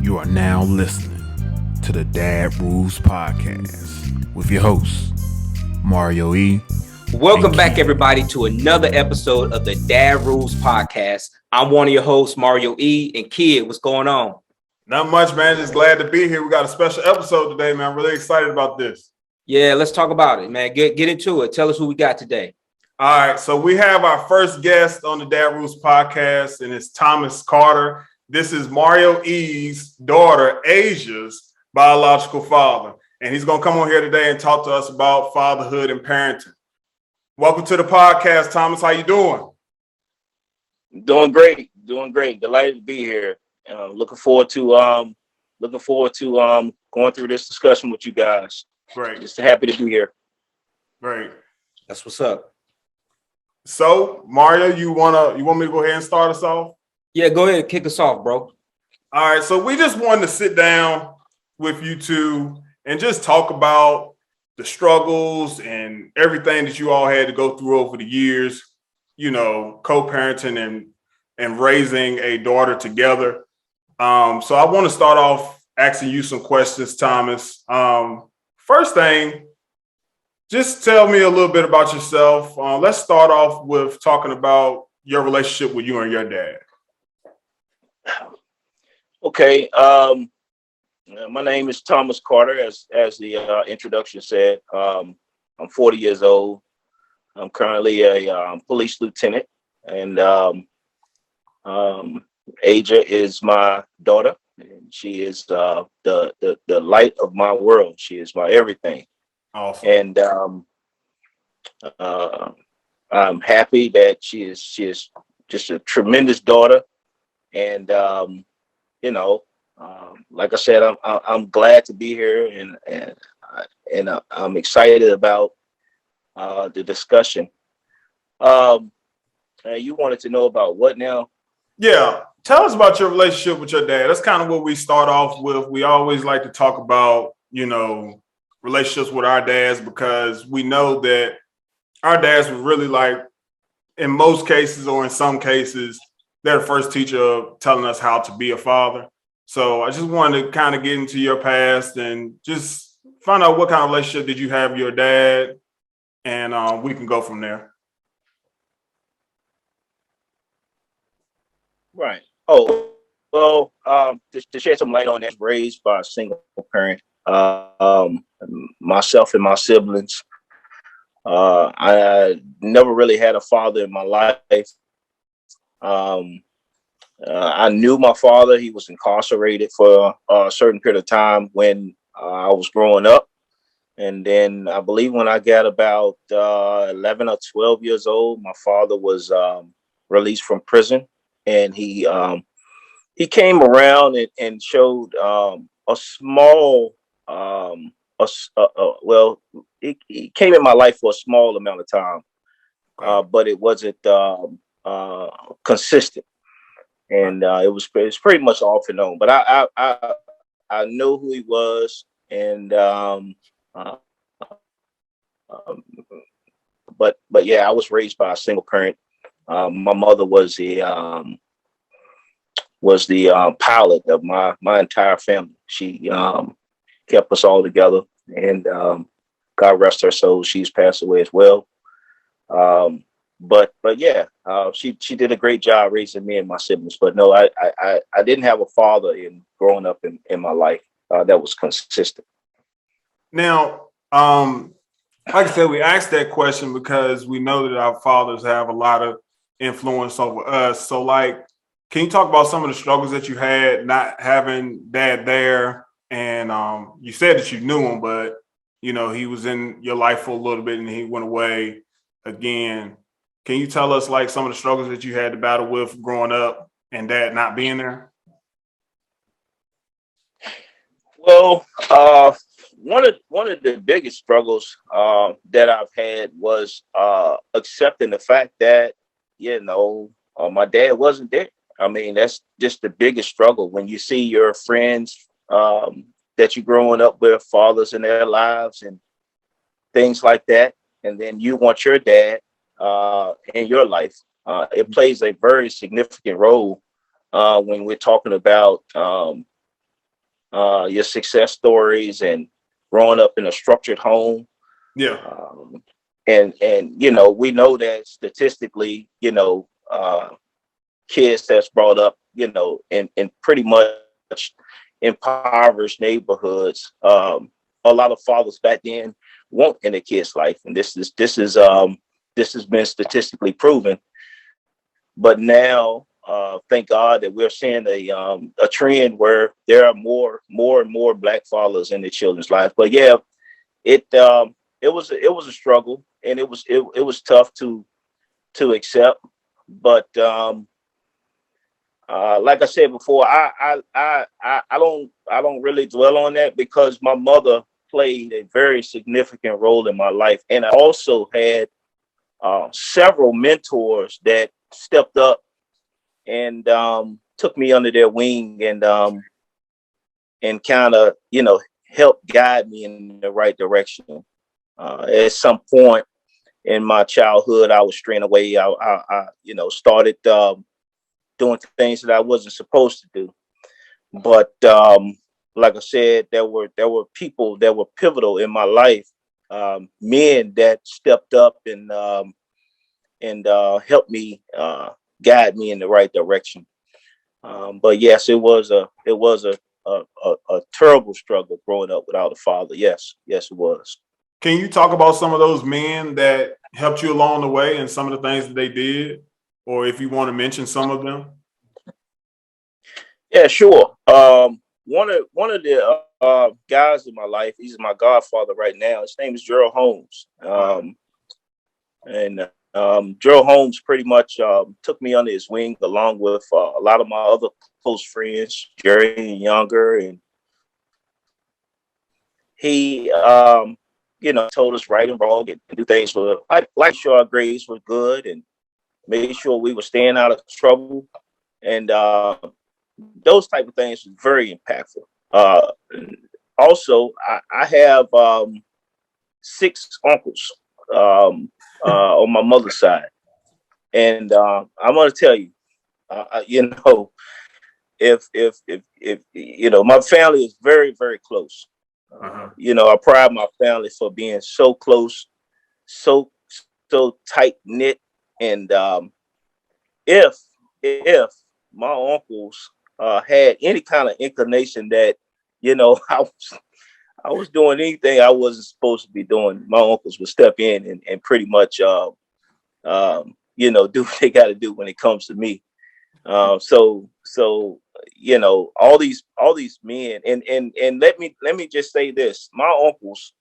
You are now listening to the Dad Rules Podcast with your hosts, Mario E. Welcome back, everybody, to another episode of the Dad Rules Podcast. I'm one of your hosts, Mario E. And Kid, what's going on? Not much, man. Just glad to be here. We got a special episode today, man. I'm really excited about this. Yeah, let's talk about it, man. Get into it. Tell us who we got today. All right, so we have our first guest on the Dad Rules Podcast, and it's Thomas Carter. This is Mario E's daughter, Asia's biological father, and he's going to come on here today and talk to us about fatherhood and parenting. Welcome to the podcast, Thomas. How you doing? Doing great. Delighted to be here. Looking forward to going through this discussion with you guys. Great. Just happy to be here. Great. That's what's up. So, Mario, you want me to go ahead and start us off? Yeah, go ahead and kick us off, bro. All right, so we just wanted to sit down with you two and just talk about the struggles and everything that you all had to go through over the years, you know, co-parenting and raising a daughter together. So I want to start off asking you some questions, Thomas. First thing, just tell me a little bit about yourself. Let's start off with talking about your relationship with you and your dad. Okay. My name is Thomas Carter, as the introduction said. I'm 40 years old. I'm currently a police lieutenant, and Asia is my daughter, and she is the light of my world. She is my everything. Awesome. And I'm happy that she is just a tremendous daughter. And like I said, I'm glad to be here, and I'm excited about the discussion. You wanted to know about what now? Yeah. Tell us about your relationship with your dad. That's kind of what we start off with. We always like to talk about, relationships with our dads, because we know that our dads were really, like, in most cases or in some cases, they're the first teacher of telling us how to be a father. So I just wanted to kind of get into your past and just find out what kind of relationship did you have with your dad, and we can go from there. Right. Oh, well, to shed some light on that, raised by a single parent, myself and my siblings. I never really had a father in my life. I knew my father. He was incarcerated for a certain period of time when I was growing up. And then I believe when I got about 11 or 12 years old, my father was released from prison. And he came around and showed a small, he came in my life for a small amount of time, but it wasn't consistent. And it was pretty much off and on. But I know who he was, and but yeah, I was raised by a single parent. My mother was the pilot of my entire family. She kept us all together, and God rest her soul, she's passed away as well. But yeah, she did a great job raising me and my siblings. But no, I didn't have a father in growing up in my life that was consistent. Now, like I said, we asked that question because we know that our fathers have a lot of influence over us. So, like, can you talk about some of the struggles that you had not having dad there? And you said that you knew him, but he was in your life for a little bit and he went away again. Can you tell us, like, some of the struggles that you had to battle with growing up and dad not being there? Well, one of the biggest struggles that I've had was accepting the fact that my dad wasn't there. I mean, that's just the biggest struggle when you see your friends that you're growing up with, fathers in their lives and things like that, and then you want your dad in your life. It plays a very significant role when we're talking about your success stories and growing up in a structured home. Yeah. And we know that statistically, kids that's brought up, in pretty much impoverished neighborhoods, a lot of fathers back then won't in a kid's life, and this has been statistically proven. But now, thank God that we're seeing a trend where there are more and more Black fathers in the children's life. But yeah, it was a struggle, and it was tough to accept. But like I said before, I don't really dwell on that, because my mother played a very significant role in my life, and I also had several mentors that stepped up and took me under their wing and kind of helped guide me in the right direction. At some point in my childhood, I was straying away. I started doing things that I wasn't supposed to do. But like I said, there were people that were pivotal in my life, men that stepped up and helped me, guide me in the right direction. But yes, it was a terrible struggle growing up without a father. Yes, it was. Can you talk about some of those men that helped you along the way and some of the things that they did, or if you want to mention some of them? Yeah, sure. One of the guys in my life, he's my godfather right now. His name is Gerald Holmes. And Gerald Holmes pretty much took me under his wing, along with a lot of my other close friends, Jerry and Younger. And he, told us right and wrong and do things for, like sure our grades were good and made sure we were staying out of trouble. And those type of things was very impactful. Also, I have 6 uncles on my mother's side, and I'm going to tell you, if my family is very, very close. I pride my family for being so close, so tight knit, and if my uncles had any kind of inclination that I was doing anything I wasn't supposed to be doing, my uncles would step in and pretty much do what they got to do when it comes to me. So all these men, and let me just say this: my uncles,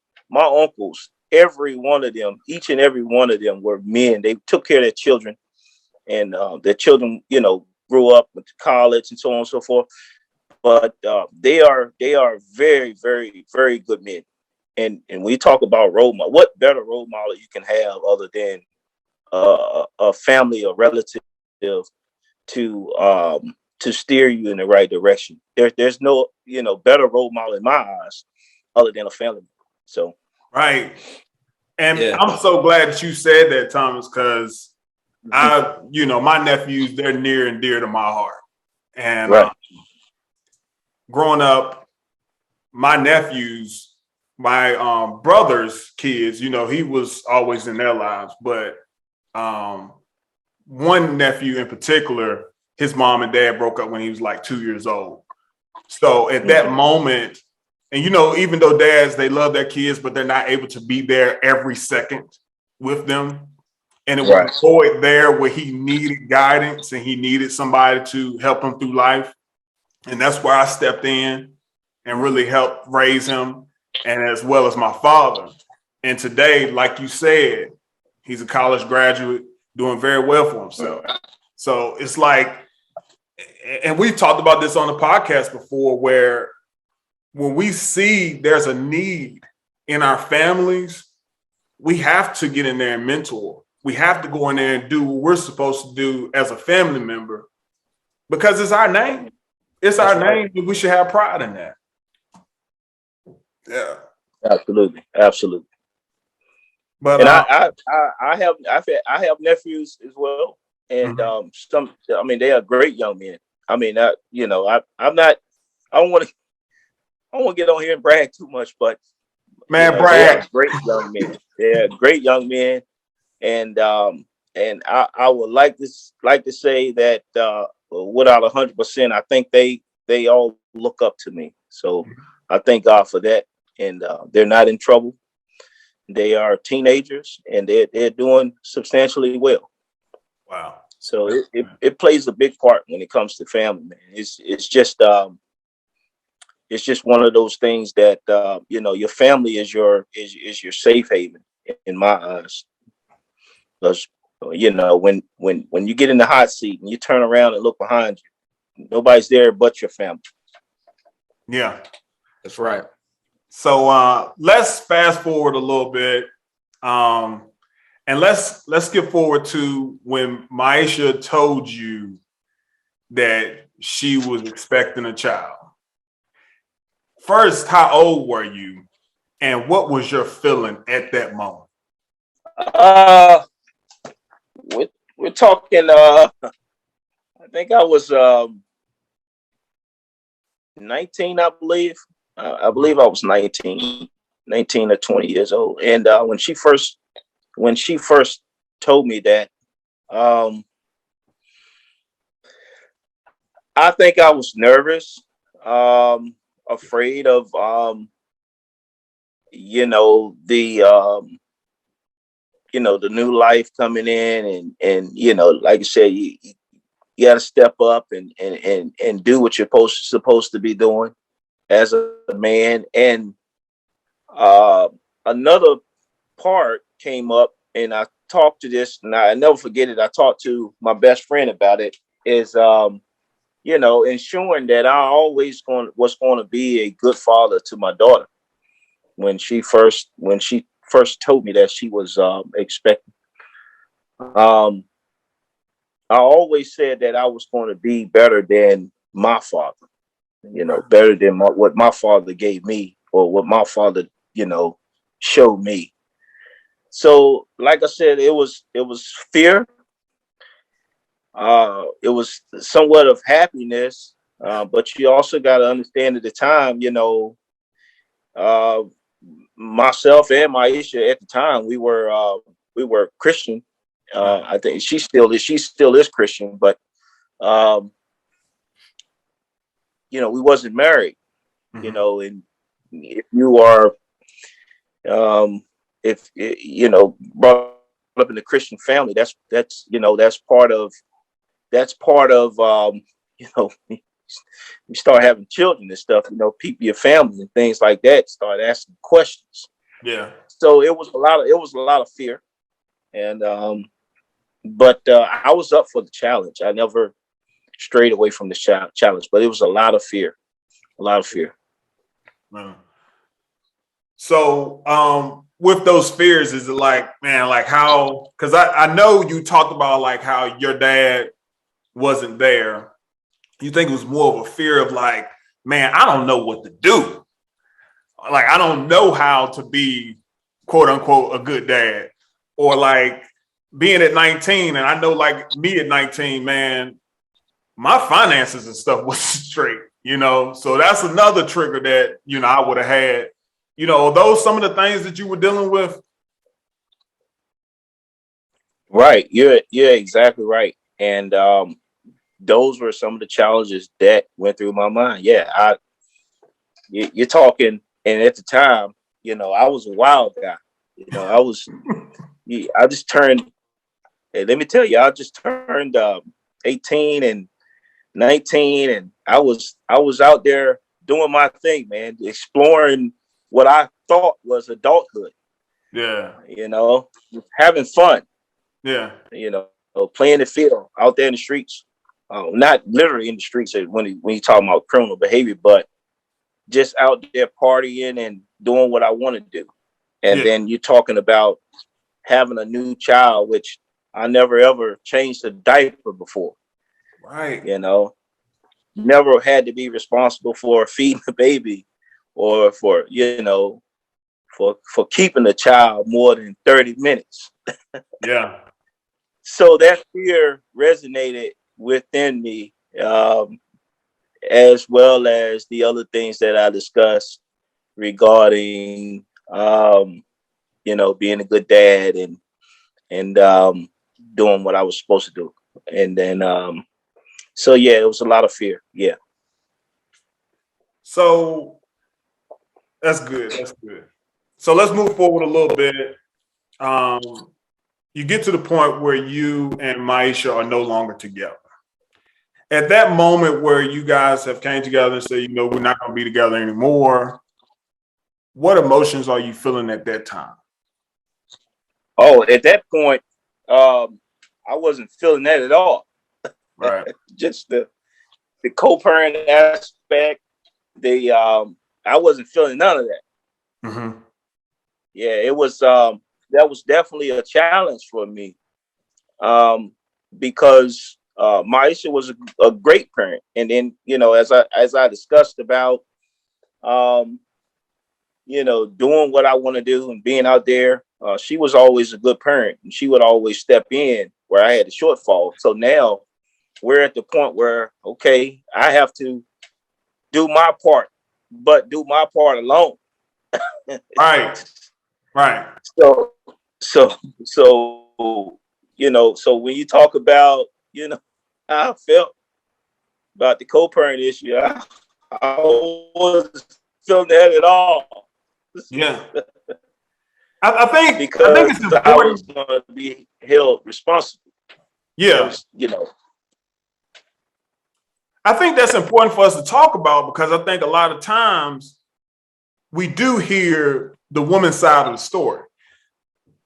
every one of them, each and every one of them were men. They took care of their children, and their children, grew up, went to college, and so on and so forth. But they are very, very, very good men. And we talk about role model. What better role model you can have other than a family or relative to steer you in the right direction? There's no better role model in my eyes other than a family member. So right. And Yeah. I'm so glad that you said that, Thomas, because my nephews, they're near and dear to my heart. And right. Growing up, my nephews, my brother's kids, he was always in their lives. But one nephew in particular, his mom and dad broke up when he was like 2 years old. So at that moment, and even though dads, they love their kids, but they're not able to be there every second with them. And it was a void there where he needed guidance and he needed somebody to help him through life. And that's where I stepped in and really helped raise him, and as well as my father. And today, like you said, he's a college graduate doing very well for himself. So it's like, and we've talked about this on the podcast before, where when we see there's a need in our families, we have to get in there and mentor. We have to go in there and do what we're supposed to do as a family member, because it's our name. It's our name, and we should have pride in that. Yeah, absolutely. But I have nephews as well, and they are great young men. I mean, I don't want to I won't get on here and brag too much, but Man, they are Brad. great young men. They're great young men, and I would like to say that without 100%, I think they all look up to me. So I thank God for that, and they're not in trouble. They are teenagers, and they're doing substantially well. Wow. So it plays a big part when it comes to family, man. It's just one of those things that your family is your safe haven in my eyes. Because when you get in the hot seat and you turn around and look behind you, nobody's there but your family. Yeah. That's right. So let's fast forward a little bit. And let's skip forward to when Maisha told you that she was expecting a child. First, how old were you, and what was your feeling at that moment? We're talking. I think I was 19, I believe. I believe I was 19 or 20 years old. And when she first told me that, I think I was nervous, afraid of, the new life coming in, and like I said, you got to step up and do what you're supposed to be doing as a man. And another part came up, and I talked to this, and I never forget it. I talked to my best friend about it. Is ensuring that I always was going to be a good father to my daughter. When she first told me that she was expecting, I always said that I was going to be better than my father. Better than what my father gave me, or what my father showed me. So, like I said, it was fear. It was somewhat of happiness, but you also got to understand at the time, myself and Maisha at the time, we were Christian. I think she still is Christian, but we wasn't married. Mm-hmm. And if you are, brought up in a Christian family, that's part of you start having children and stuff, people, your family and things like that start asking questions. Yeah. So it was a lot of fear, and but I was up for the challenge. I never strayed away from the challenge, but it was a lot of fear. So with those fears, is it like, man, like how, because I know you talked about like how your dad wasn't there. You think it was more of a fear of like, man, I don't know what to do. Like, I don't know how to be, quote unquote, a good dad. Or like being at 19, and I know like me at 19, man, my finances and stuff was straight, So that's another trigger that, I would have had. Are those some of the things that you were dealing with? Right. You're exactly right. And those were some of the challenges that went through my mind. Yeah, you're talking, and at the time, I was a wild guy. I just turned. Hey, let me tell you, I just turned 18 and 19, and I was out there doing my thing, man, exploring what I thought was adulthood. Yeah. Having fun. Yeah. Playing the field out there in the streets. Not literally in the streets when you talk about criminal behavior, but just out there partying and doing what I want to do. And then you're talking about having a new child, which I never ever changed a diaper before. Right. Never had to be responsible for feeding the baby, or for for keeping the child more than 30 minutes. Yeah. So that fear resonated within me, as well as the other things that I discussed regarding, being a good dad and doing what I was supposed to do. And then, so yeah, it was a lot of fear. Yeah. So that's good. That's good. So let's move forward a little bit. You get to the point where you and Maisha are no longer together. At that moment where you guys have came together and said, we're not going to be together anymore, what emotions are you feeling at that time? Oh, at that point, I wasn't feeling that at all. Right. Just the co-parent aspect. I wasn't feeling none of that. Mm-hmm. Yeah, it was. That was definitely a challenge for me, because Maisha was a great parent, and then as I discussed about, doing what I want to do and being out there, she was always a good parent, and she would always step in where I had a shortfall. So now we're at the point where, okay, I have to do my part, but do my part alone. Right. So when you talk about, how I felt about the co-parent issue, I wasn't feeling that at all. Yeah. I think because it's important. I was going to be held responsible. Yeah. I think that's important for us to talk about, because I think a lot of times we do hear the woman's side of the story.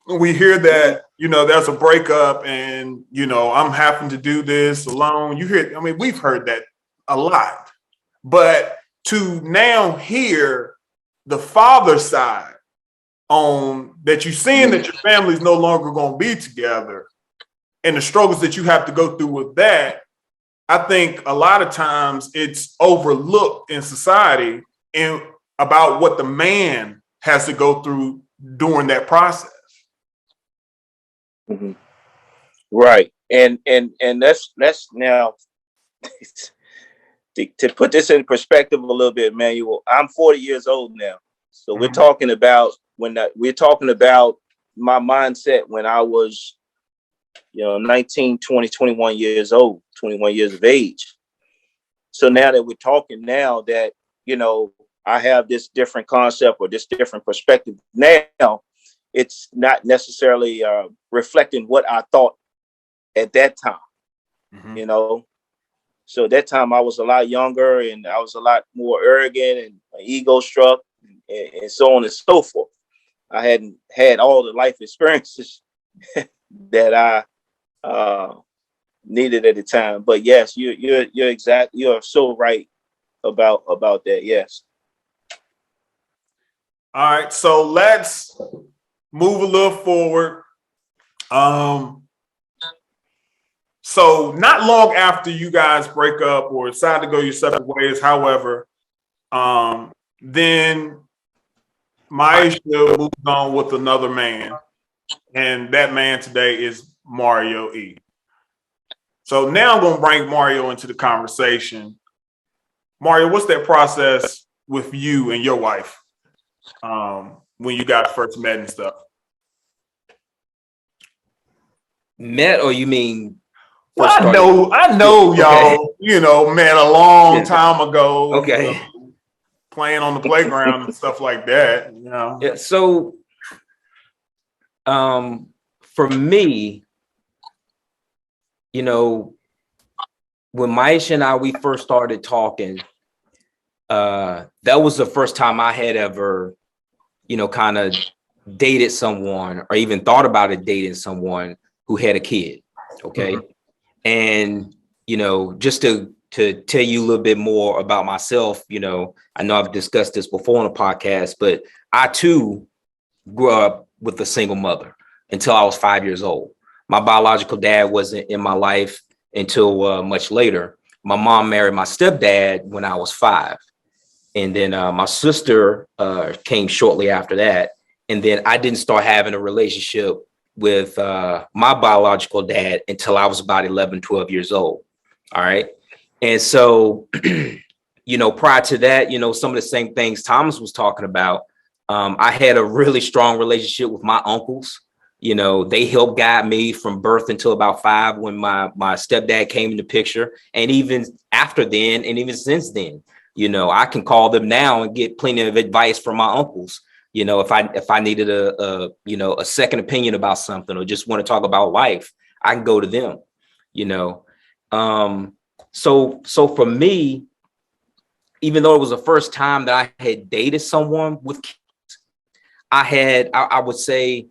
We hear that, there's a breakup and, I'm having to do this alone. We've heard that a lot. But to now hear the father's side on that, you're seeing that your family's no longer going to be together and the struggles that you have to go through with that, I think a lot of times it's overlooked in society and about what the man has to go through during that process. Mm-hmm. Right. And that's now to put this in perspective a little bit, Manuel. I'm 40 years old now. So we're talking about my mindset when I was 19, 20, 21 years old, 21 years of age. So now that we're talking now that, I have this different concept or this different perspective now, it's not necessarily reflecting what I thought at that time, So at that time I was a lot younger and I was a lot more arrogant and ego struck and so on and so forth. I hadn't had all the life experiences that I needed at the time. But yes, you're so right about that. Yes. All right, so let's move a little forward. So not long after you guys break up or decide to go your separate ways, however, then Maisha moves on with another man, and that man today is Mario E. So now I'm going to bring Mario into the conversation. Mario, what's that process with you and your wife when you guys first met and stuff? Met, or you mean? Well, I know y'all, okay. Met a long time ago. Okay. Playing on the playground and stuff like that. Yeah. So, for me, when Maisha and we first started talking, that was the first time I had ever, kind of dated someone or even thought about it, dating someone who had a kid. Okay. Mm-hmm. And, just to tell you a little bit more about myself, I know I've discussed this before on a podcast, but I too grew up with a single mother until I was 5 years old. My biological dad wasn't in my life until much later. My mom married my stepdad when I was 5. And then my sister came shortly after that. And then I didn't start having a relationship with my biological dad until I was about 11, 12 years old. All right. And so prior to that, some of the same things Thomas was talking about. I had a really strong relationship with my uncles. They helped guide me from birth until about 5 when my stepdad came in the picture. And even after then, and even since then, I can call them now and get plenty of advice from my uncles. If I needed a second opinion about something or just want to talk about life, I can go to them. So for me, even though it was the first time that I had dated someone with kids, I would say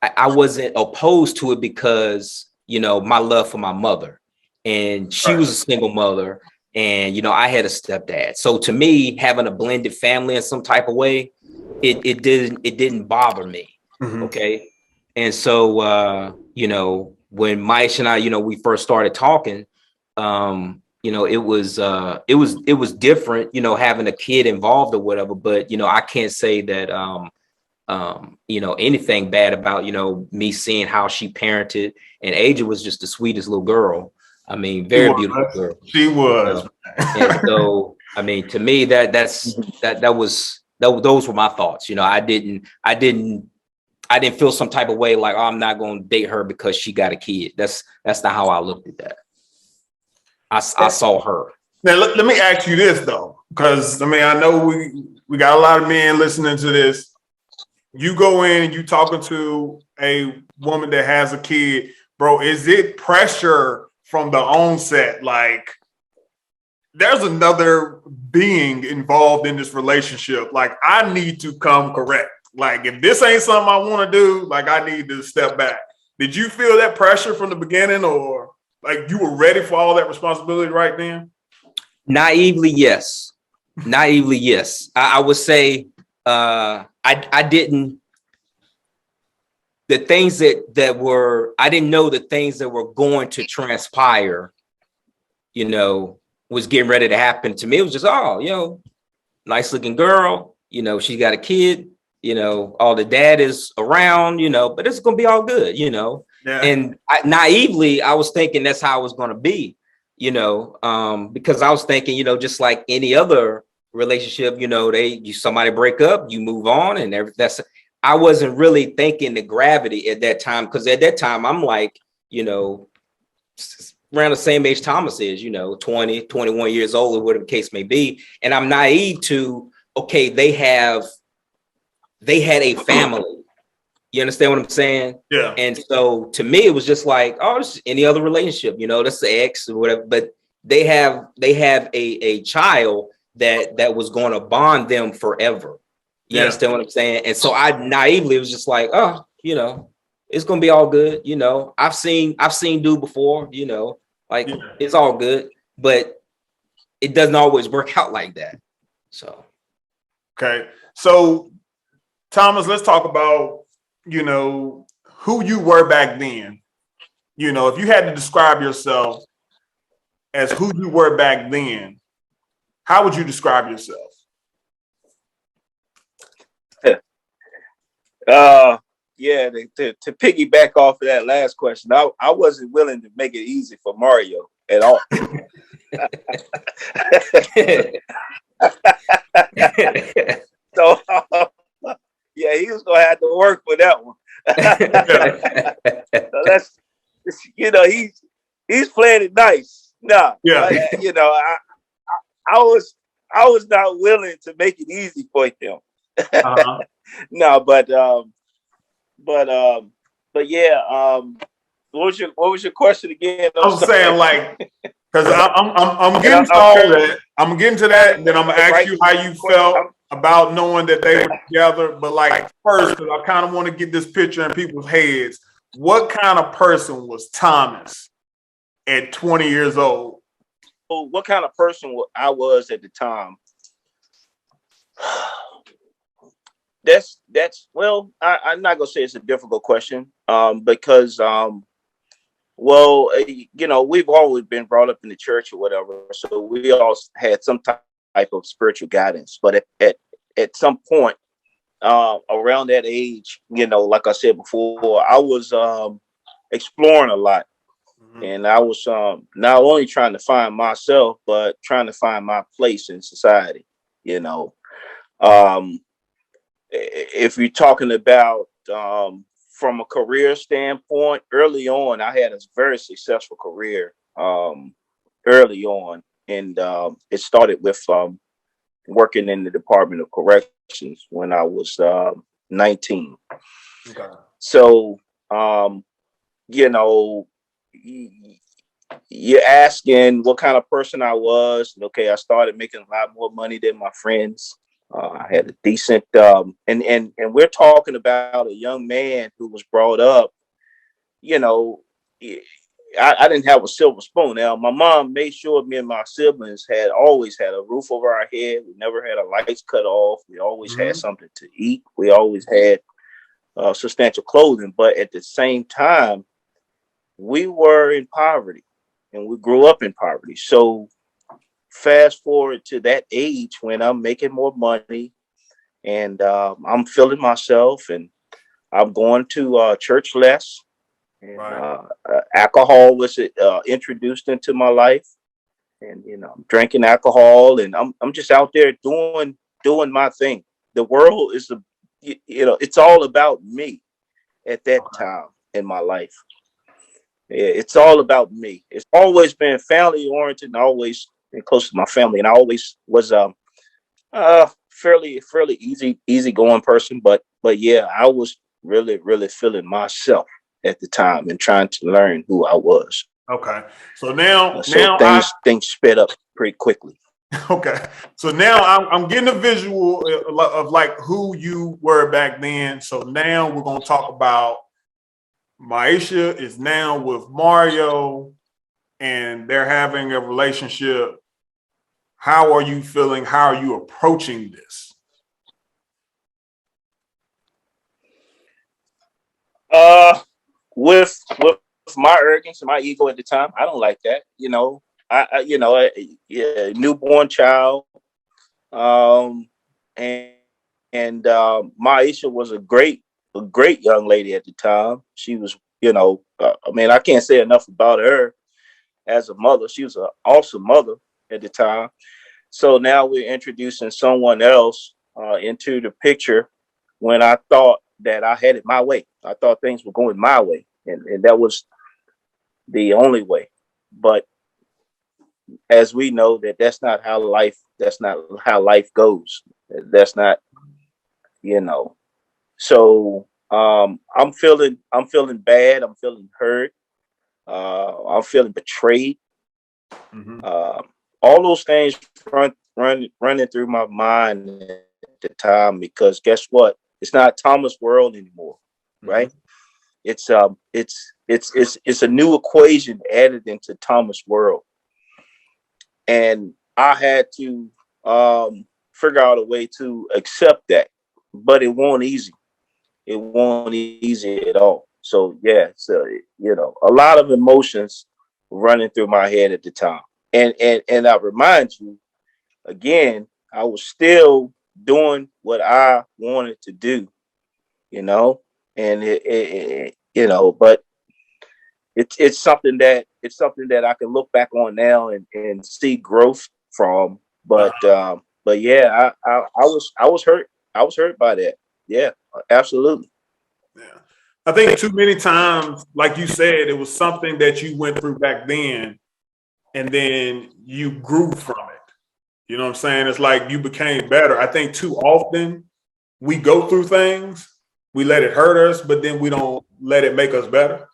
I wasn't opposed to it because, my love for my mother, and she was a single mother, and, I had a stepdad. So to me, having a blended family in some type of way, it didn't bother me. Mm-hmm. Okay. And so, when Maish and I, we first started talking, it was different, having a kid involved or whatever, but, I can't say that, anything bad about, me seeing how she parented, and Aja was just the sweetest little girl. I mean, very beautiful girl. She was. And so, I mean, to me, those were my thoughts. I didn't feel some type of way like, oh, I'm not going to date her because she got a kid. That's not how I looked at that. I saw her. Now, let me ask you this, though, because, I know we got a lot of men listening to this. You go in and you talking to a woman that has a kid, bro, is it pressure from the onset? Like, there's another being involved in this relationship. Like, I need to come correct. Like, if this ain't something I want to do, like, I need to step back. Did you feel that pressure from the beginning, or like you were ready for all that responsibility right then? Naively, yes. I would say I didn't. The things that were, I didn't know the things that were going to transpire, was getting ready to happen to me. It was just, nice looking girl, she got a kid, all the dad is around, but it's going to be all good, Yeah. And naively, I was thinking that's how it was going to be, because I was thinking, just like any other relationship, somebody break up, you move on, and I wasn't really thinking the gravity at that time, because at that time I'm like, around the same age Thomas is, 20, 21 years old, or whatever the case may be. And I'm naive to, okay, they had a family. You understand what I'm saying? Yeah. And so to me, it was just like, oh, it's any other relationship, that's the ex or whatever. But they have a child that was going to bond them forever. You understand what I'm saying? And so I naively was just like, oh, it's gonna be all good. I've seen dude before, It's all good, but it doesn't always work out like that. So okay. So Thomas, let's talk about, who you were back then. If you had to describe yourself as who you were back then, how would you describe yourself? To piggyback off of that last question, I wasn't willing to make it easy for Mario at all. So he was gonna have to work for that one. So that's, he's playing it nice. I was not willing to make it easy for him. Uh-huh. No, but yeah. What was your question again? I'm saying, like, because I'm getting to all that. I'm getting to that, and then I'm gonna ask you how you felt about knowing that they were together. But like first, because I kind of want to get this picture in people's heads. What kind of person was Thomas at 20 years old? Well, what kind of person I was at the time? I'm not gonna say it's a difficult question, because we've always been brought up in the church or whatever, so we all had some type of spiritual guidance. But at some point around that age, like I said before, I was exploring a lot, And I was not only trying to find myself, but trying to find my place in society. You know, if you're talking about from a career standpoint, early on, I had a very successful career early on, and it started with working in the Department of Corrections when I was 19. Okay. So, you know, you're asking what kind of person I was. Okay, I started making a lot more money than my friends. I had a decent, and we're talking about a young man who was brought up. You know, I didn't have a silver spoon. Now, my mom made sure me and my siblings had always had a roof over our head. We never had our lights cut off. We always had something to eat. We always had substantial clothing. But at the same time, we were in poverty, and we grew up in poverty. So fast forward to that age when I'm making more money, and I'm feeling myself, and I'm going to church less. And alcohol was introduced into my life, and I'm drinking alcohol, and I'm just out there doing my thing. The world is it's all about me at that time in my life. It's all about me. It's always been family oriented, and always been close to my family, and I always was fairly easy going person. But yeah, I was really feeling myself at the time and trying to learn who I was. Okay. So now things sped up pretty quickly. Okay. So now I'm getting a visual of like who you were back then. So now we're going to talk about Maisha is now with Mario and they're having a relationship. How are you feeling? How are you approaching this? With my arrogance and my ego at the time, I don't like that. Newborn child, and Maisha was a great young lady at the time. She was, I can't say enough about her as a mother. She was an awesome mother at the time. So now we're introducing someone else into the picture when I thought that I had it my way. I thought things were going my way, and that was the only way. But as we know, that's not how life goes. That's not, So I'm feeling bad. I'm feeling hurt. I'm feeling betrayed. All those things running through my mind at the time, because guess what? It's not Thomas' world anymore, right? It's a new equation added into Thomas' world, and I had to figure out a way to accept that, but it wasn't easy. It wasn't easy at all. So yeah, a lot of emotions running through my head at the time, and I remind you again, I was still doing what I wanted to do, and but it's something that I can look back on now and see growth from. But yeah, I was hurt. I was hurt by that. Yeah, absolutely. Yeah. I think too many times, like you said, it was something that you went through back then, and then you grew from it. You know what I'm saying? It's like you became better. I think too often we go through things, we let it hurt us, but then we don't let it make us better.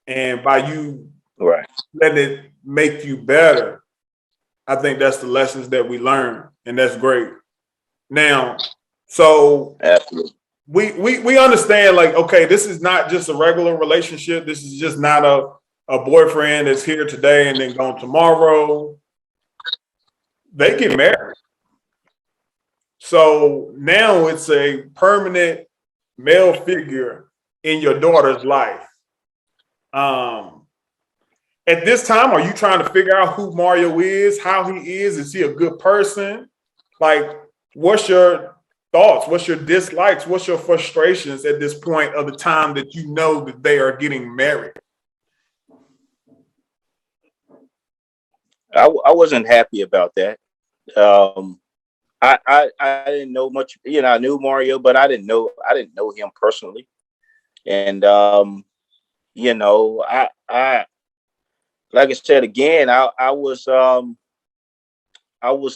And by you letting it make you better, I think that's the lessons that we learn, and that's great. Now, so absolutely. We understand, like, okay, this is not just a regular relationship. This is just not a boyfriend that's here today and then gone tomorrow. They get married. So now it's a permanent male figure in your daughter's life. At this time, are you trying to figure out who Mario is, how he is? Is he a good person? Like, what's your thoughts? What's your dislikes? What's your frustrations at this point of the time that you know that they are getting married? I wasn't happy about that. Um, I didn't know much. I knew Mario, but I didn't know him personally. And I like I said again, I was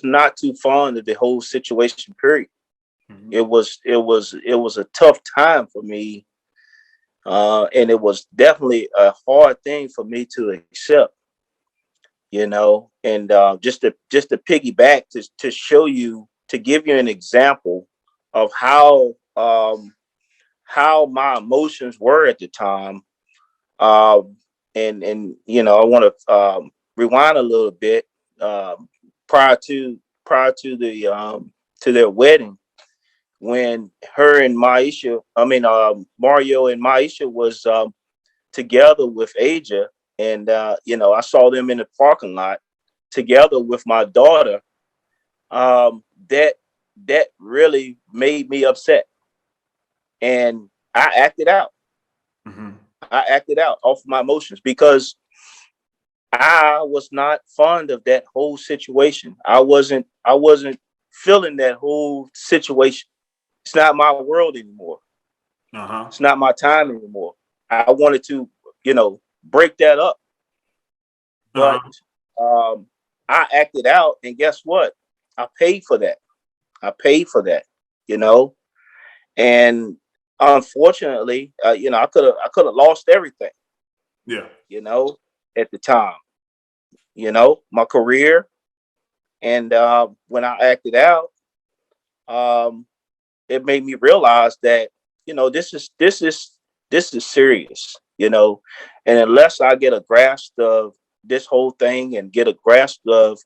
not too fond of the whole situation. Period. Mhm. It was a tough time for me, and it was definitely a hard thing for me to accept. And just to piggyback to give you an example of how my emotions were at the time. And I want to rewind a little bit. um, prior to their wedding, when her and Mario and Maisha was together with Aja, and I saw them in the parking lot together with my daughter. um, that that really made me upset, and I acted out. Mhm. I acted out off my emotions because I was not fond of that whole situation. I wasn't feeling that whole situation. It's not my world anymore. Uh-huh. It's not my time anymore. I wanted to, break that up, Uh-huh. but um, I acted out, and guess what? I paid for that. I paid for that, you know, and unfortunately, I could have lost everything, Yeah. you know, at the time, my career. And when I acted out, um, it made me realize that this is serious, and unless I get a grasp of this whole thing and get a grasp of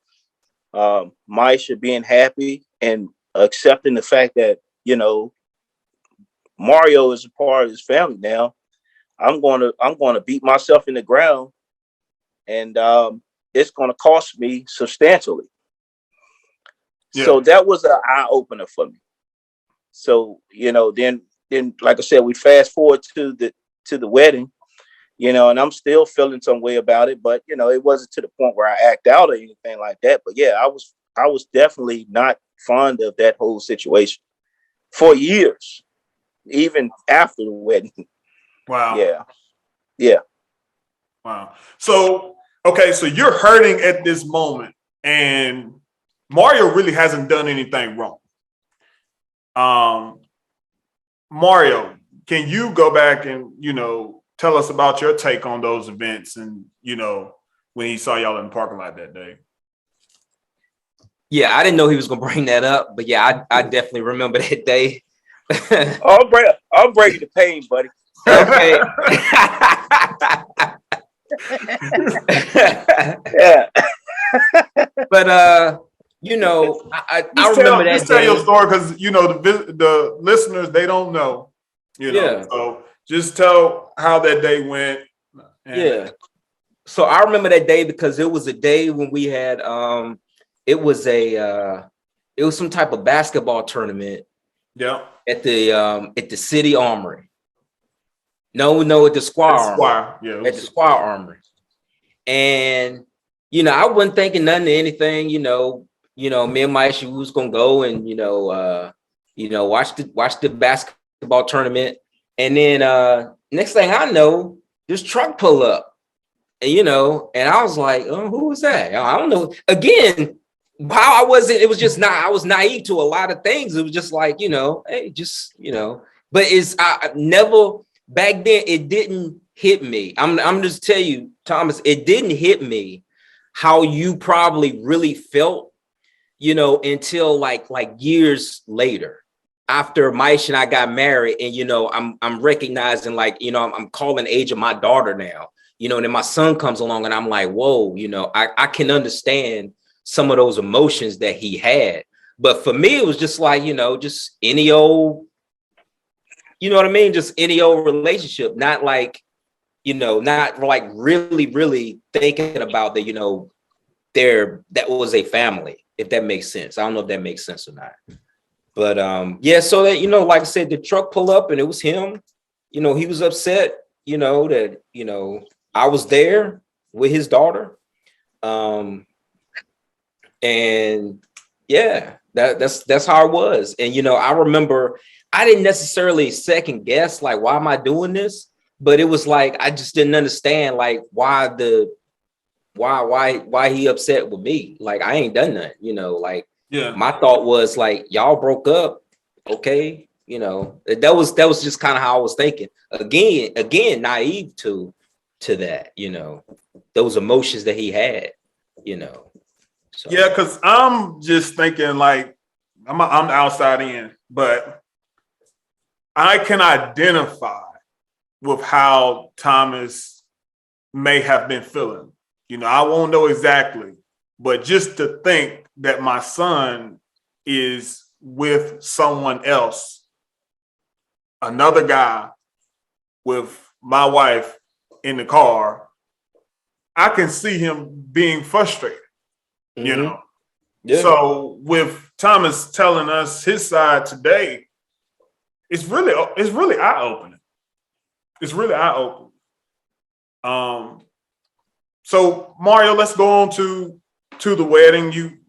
Maisha being happy and accepting the fact that Mario is a part of his family now, I'm going to beat myself in the ground, and it's going to cost me substantially. Yeah. So that was an eye opener for me. So then like I said, we fast forward to the wedding, and I'm still feeling some way about it, but it wasn't to the point where I act out or anything like that. But yeah, I was definitely not fond of that whole situation for years, even after the wedding. Wow. Yeah, yeah. Wow. So, okay, so you're hurting at this moment, and Mario really hasn't done anything wrong. Um, Mario, can you go back and, tell us about your take on those events and, when he saw y'all in the parking lot that day? Yeah, I didn't know he was gonna bring that up, but yeah, I definitely remember that day. I'm breaking the pain, buddy. Okay. Yeah. But I Just remember tell that just tell your day. story because the listeners, they don't know, Yeah. So just tell how that day went. And Yeah. So I remember that day because it was a day when we had it was some type of basketball tournament yeah, at the city armory. No, at the Squire that's Armory. why. Yeah, At the Squire Armory. And I wasn't thinking nothing of anything, me and my issue was gonna go and watch the basketball tournament. And then next thing I know, this truck pull up. And I was like, oh, who was that? I don't know. Again, how I wasn't, it was just not, I was naive to a lot of things. It was just like, hey, but I never back then, it didn't hit me. I'm just tell you, Thomas, it didn't hit me how you probably really felt, until like years later. After Maish and I got married, and I'm recognizing, like, I'm calling age of my daughter now, and then my son comes along and I'm like, whoa, I can understand some of those emotions that he had. But for me, it was just like, just any old, you know what I mean? Just any old relationship, not like, not like really, really thinking about that, that was a family, if that makes sense. I don't know if that makes sense or not. But yeah, so that, like I said, the truck pulled up and it was him. He was upset, that, I was there with his daughter. And yeah, that's how it was. And, you know, I remember I didn't necessarily second guess, like, why am I doing this? But it was like, I just didn't understand, like, why he upset with me. Like, I ain't done nothing, you know, like, my thought was like, y'all broke up. Okay. You know, that was just kind of how I was thinking. Again, naive to that, you know, those emotions that he had, you know. So. Yeah, because I'm just thinking like I'm the outside in, but I can identify with how Thomas may have been feeling. You know, I won't know exactly, but just to think that my son is with someone else, another guy with my wife in the car, I can see him being frustrated, you know. Yeah. So with Thomas telling us his side today, it's really eye-opening. It's really eye-opening. So Mario, let's go on to the wedding. You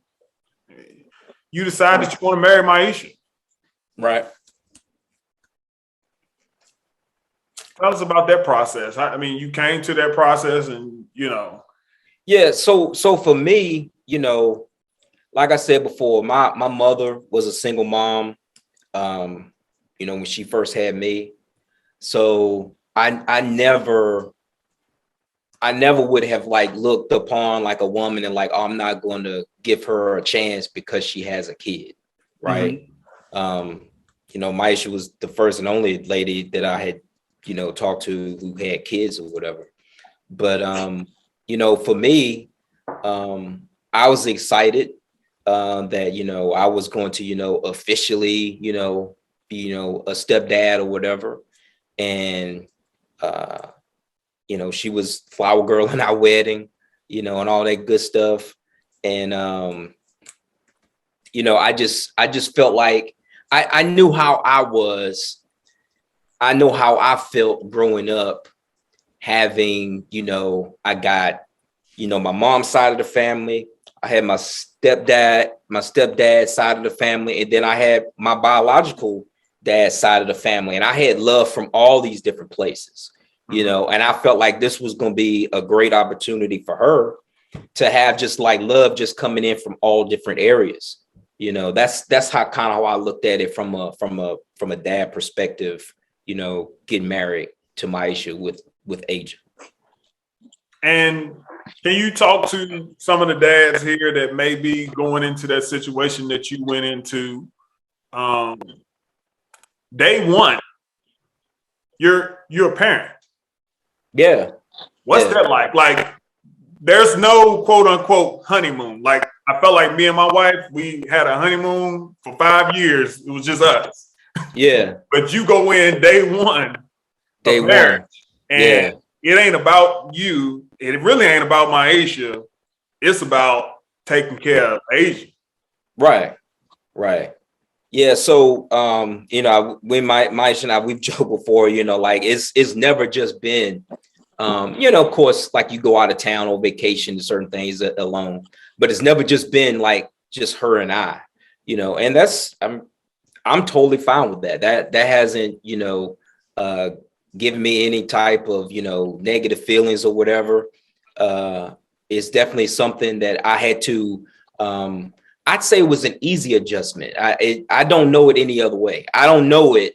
decide that you want to marry Maisha. Right. Tell us about that process. I mean, you came to that process and, you know. Yeah, so for me, you know, like I said before, my mother was a single mom, you know, when she first had me. So I never would have like looked upon like a woman and like, oh, I'm not going to give her a chance because she has a kid, right? Mm-hmm. You know, Maisha was the first and only lady that I had, you know, talked to who had kids or whatever. But you know, for me, I was excited that, you know, I was going to, you know, officially, you know, be, you know, a stepdad or whatever. And you know, she was flower girl in our wedding, you know, and all that good stuff. And you know, I just felt like I knew how I was. I know how I felt growing up, having, you know, I got, you know, my mom's side of the family. I had my stepdad's side of the family, and then I had my biological dad's side of the family. And I had love from all these different places, you know, and I felt like this was going to be a great opportunity for her to have just like love just coming in from all different areas. You know, that's how kind of how I looked at it from a dad perspective, you know, getting married to Maisha with Aja. And can you talk to some of the dads here that may be going into that situation that you went into? Day one, you're a parent. Yeah. What's that like? Like, there's no quote unquote honeymoon. Like, I felt like me and my wife, we had a honeymoon for 5 years. It was just us. Yeah. But you go in day one. And it ain't about you. It really ain't about Maisha. It's about taking care of Asia. Right. Yeah. So, you know, when Maisha and I, we've joked before, you know, like it's never just been, you know, of course, like you go out of town on vacation to certain things alone, but it's never just been like just her and I, you know, and I'm totally fine with that. That hasn't, you know, given me any type of, you know, negative feelings or whatever. It's definitely something that I had to, I'd say it was an easy adjustment. I don't know it any other way. I don't know it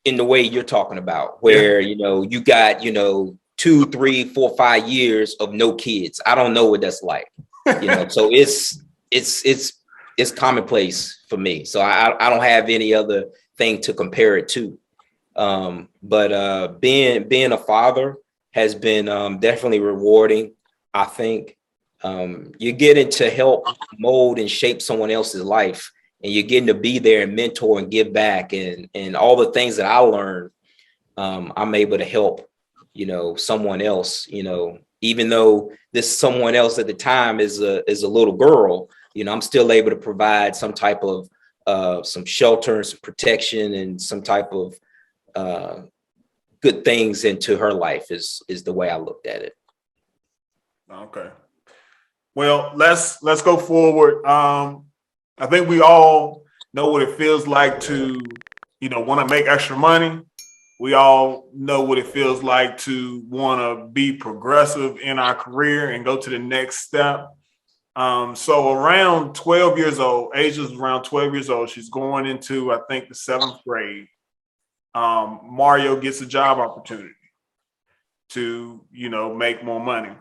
in the way you're talking about, where, you know, you got, you know, 2, 3, 4, 5 years of no kids. I don't know what that's like, you know, so it's commonplace for me. So I don't have any other thing to compare it to. But being a father has been definitely rewarding. I think you're getting to help mold and shape someone else's life, and you're getting to be there and mentor and give back, and all the things that I learned, I'm able to help, you know, someone else, you know, even though this someone else at the time is a little girl, you know, I'm still able to provide some type of some shelter and some protection and some type of good things into her life is the way I looked at it. Okay. Well, let's go forward. I think we all know what it feels like to, want to make extra money. We all know what it feels like to want to be progressive in our career and go to the next step. So around 12 years old, Asia's around 12 years old. She's going into, I think, the seventh grade. Mario gets a job opportunity to, make more money.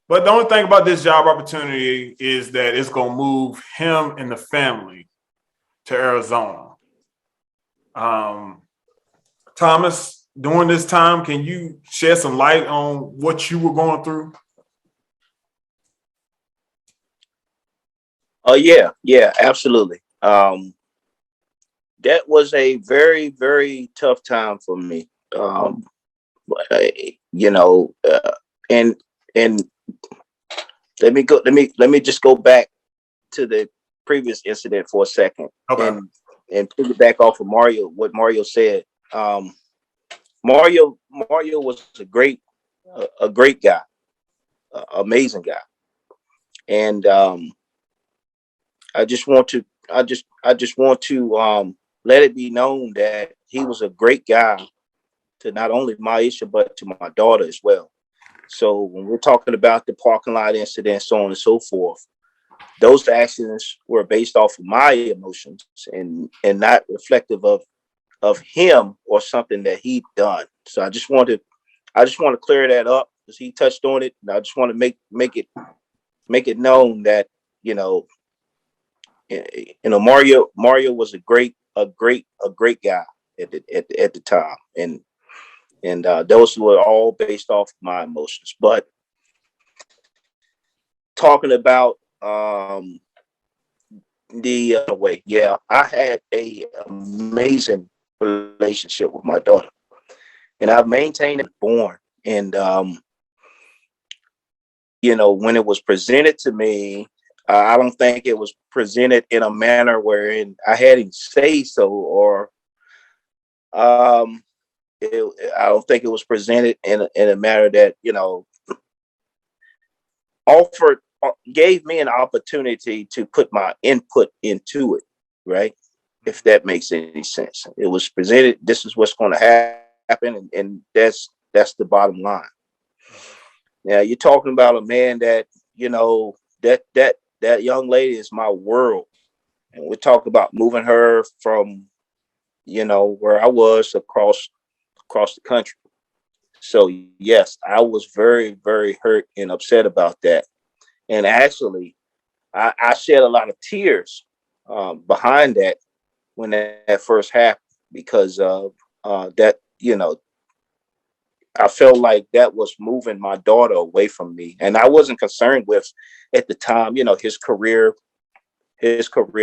But the only thing about this job opportunity is that it's going to move him and the family to Arizona. Um, Thomas, during this time, can you shed some light on what you were going through? Oh yeah, absolutely. That was a very, very tough time for me. You know, and let me just go back to the previous incident for a second, Okay. and put it back off of Mario. What Mario said. Mario was a great guy, amazing guy, and I just want to let it be known that he was a great guy to not only Maisha but to my daughter as well. So when we're talking about the parking lot incident, so on and so forth, those actions were based off of my emotions and not reflective of him or something that he'd done. So I just want to clear that up because he touched on it, and I just want to make it known that you know Mario was a great guy at the time, and those were all based off my emotions. But talking about the way, yeah, I had a amazing relationship with my daughter, and I've maintained it born. And when it was presented to me, I don't think it was presented in a manner wherein I had him say so, or um, I don't think it was presented in a manner that offered gave me an opportunity to put my input into it, right? If that makes any sense. It was presented, this is what's going to happen, and that's the bottom line. Now you're talking about a man that, that young lady is my world. And we're talking about moving her from, where I was across the country. So yes, I was very, very hurt and upset about that. And actually, I shed a lot of tears behind that when that first happened, because of that. I felt like that was moving my daughter away from me, and I wasn't concerned with at the time, his career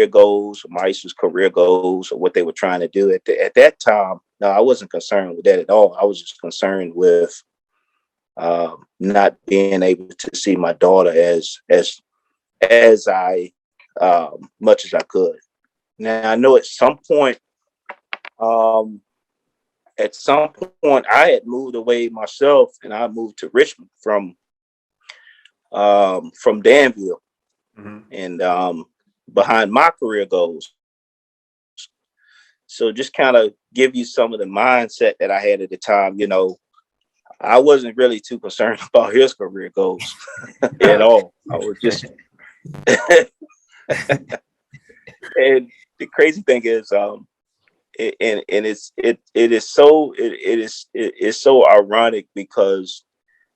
goals, Maisha's career goals, or what they were trying to do at that time. No, I wasn't concerned with that at all. I was just concerned with not being able to see my daughter as I much as I could. Now I know um, at some point I had moved away myself, and I moved to Richmond from Danville, Mhm. and behind my career goals. So just kind of give you some of the mindset that I had at the time. I wasn't really too concerned about his career goals at all. I was just, and the crazy thing is, and it is so ironic because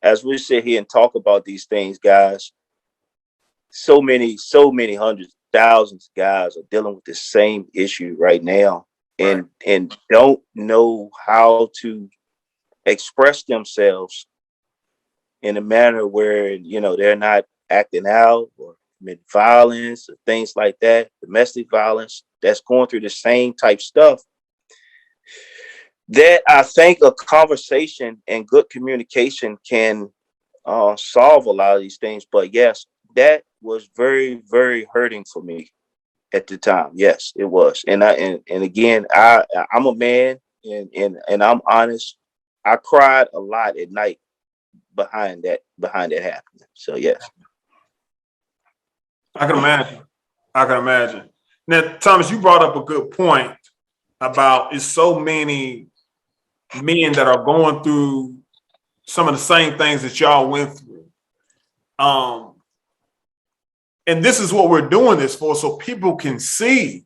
as we sit here and talk about these things, guys, so many hundreds, thousands of guys are dealing with the same issue right now, Right. and don't know how to express themselves in a manner where they're not acting out or commit violence or things like that, domestic violence, that's going through the same type stuff. That I think a conversation and good communication can solve a lot of these things. But yes, that was very, very hurting for me at the time. Yes, it was. And again, I'm a man, and I'm honest. I cried a lot at night behind that happening. So yes. I can imagine. I can imagine. Now, Thomas, you brought up a good point about it's so many men that are going through some of the same things that y'all went through. And this is what we're doing this for, so people can see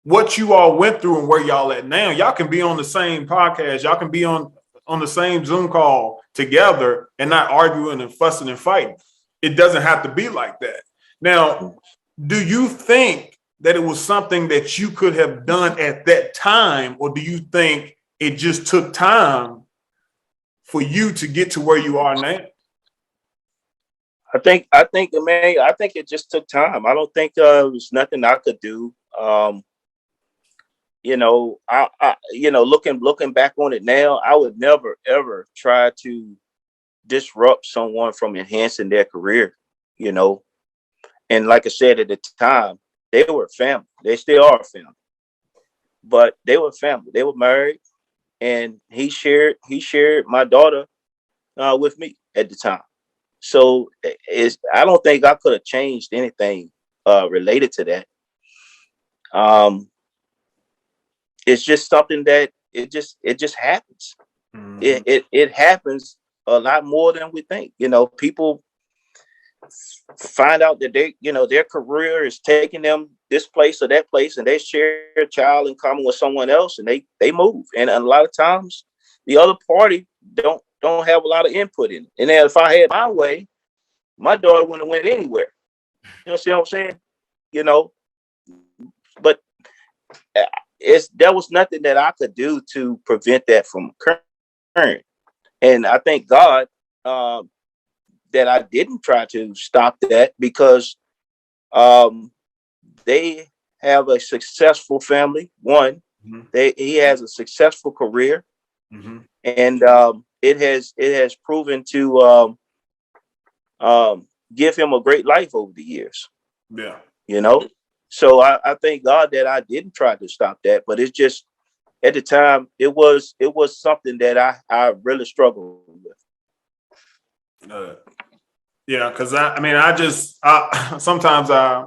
what you all went through and where y'all at now. Y'all can be on the same podcast. Y'all can be on the same Zoom call together and not arguing and fussing and fighting. It doesn't have to be like that. Now, do you think that it was something that you could have done at that time, or do you think it just took time for you to get to where you are now? I think, man, I think it just took time. I don't think there was nothing I could do. You know, looking back on it now, I would never, ever try to disrupt someone from enhancing their career, you know. And like I said, at the time, they were family. They still are family. But they were family. They were married, and he shared my daughter with me at the time. So I don't think I could have changed anything related to that. It's just something that it just happens. Mm-hmm. It happens a lot more than we think. You know, people find out that their career is taking them this place or that place, and they share a child in common with someone else, and they move. And a lot of times the other party don't have a lot of input in it. And then if I had my way, my daughter wouldn't have went anywhere. You know, see what I'm saying? You know, but there was nothing that I could do to prevent that from occurring. And I thank God that I didn't try to stop that, because they have a successful family. One, mm-hmm. He has a successful career, mm-hmm. and it has proven to give him a great life over the years. Yeah, you know. So I thank God that I didn't try to stop that, but it's just at the time it was something that I really struggled with. Yeah, because sometimes I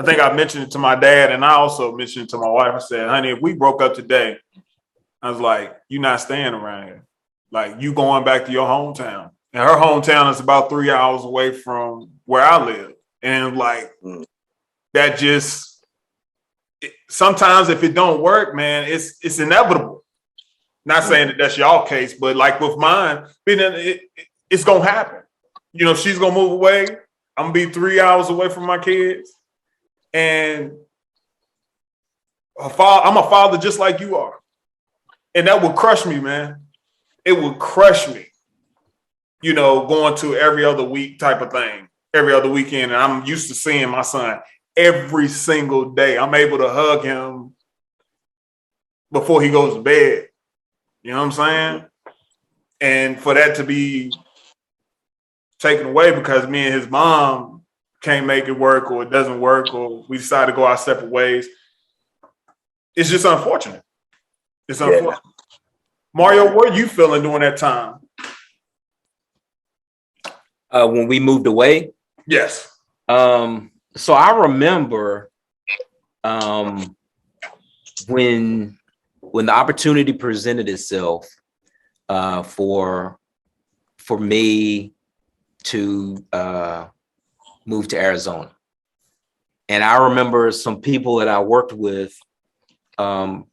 think I mentioned it to my dad, and I also mentioned it to my wife. I said, honey, if we broke up today, I was like, you're not staying around here. Like, you going back to your hometown. And her hometown is about 3 hours away from where I live. And like, that just, sometimes if it don't work, man, it's inevitable. Not saying that that's y'all case, but like with mine, it's going to happen. You know, she's going to move away. I'm going to be 3 hours away from my kids. And I'm a father just like you are. And that would crush me, man. It would crush me, you know, going to every other week type of thing, every other weekend. And I'm used to seeing my son every single day. I'm able to hug him before he goes to bed. You know what I'm saying? And for that to be taken away because me and his mom can't make it work, or it doesn't work, or we decide to go our separate ways, it's just unfortunate. It's unfortunate. Yeah. Mario, what are you feeling during that time? When we moved away? Yes. So I remember when the opportunity presented itself for me to move to Arizona. And I remember some people that I worked with, and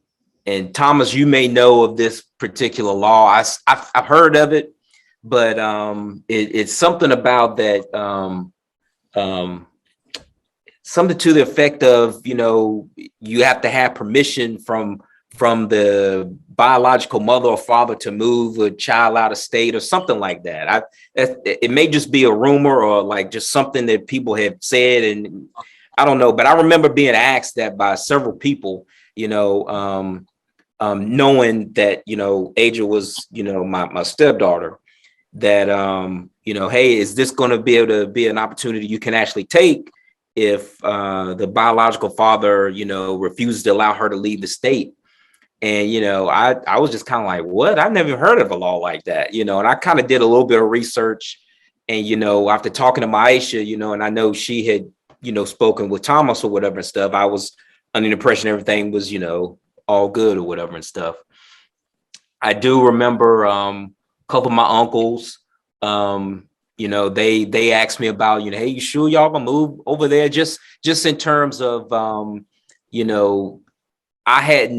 Thomas, you may know of this particular law. I've heard of it, but it's something about that, something to the effect of, you know, you have to have permission from the biological mother or father to move a child out of state or something like that. It may just be a rumor or like just something that people have said, and I don't know, but I remember being asked that by several people, you know, knowing that, you know, Aja was, you know, my stepdaughter, that, you know, hey, is this going to be able to be an opportunity you can actually take if the biological father, you know, refuses to allow her to leave the state? And, you know, I was just kind of like, what? I've never heard of a law like that, you know, and I kind of did a little bit of research, And, you know, after talking to Maisha, you know, and I know she had, you know, spoken with Thomas or whatever and stuff, I was under the impression everything was, you know, all good or whatever and stuff. I do remember a couple of my uncles, you know, they asked me about, you know, hey, you sure y'all gonna move over there? Just in terms of, you know, I had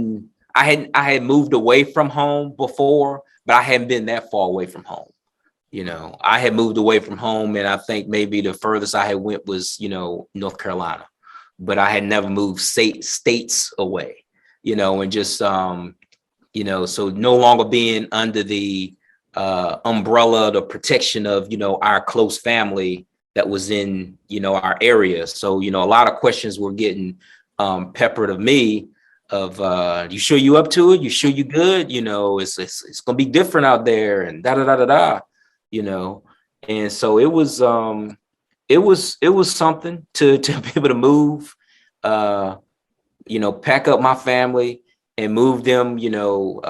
moved away from home before, but I hadn't been that far away from home. You know, I had moved away from home, and I think maybe the furthest I had went was, you know, North Carolina, but I had never moved states away, you know, and just, you know, so no longer being under the umbrella, the protection of, you know, our close family that was in, you know, our area. So, you know, a lot of questions were getting peppered of me of, you sure you up to it? You sure you good? You know, it's going to be different out there and da, da, da, da, da, you know? And so it was something to be able to move, you know, pack up my family and move them, you know,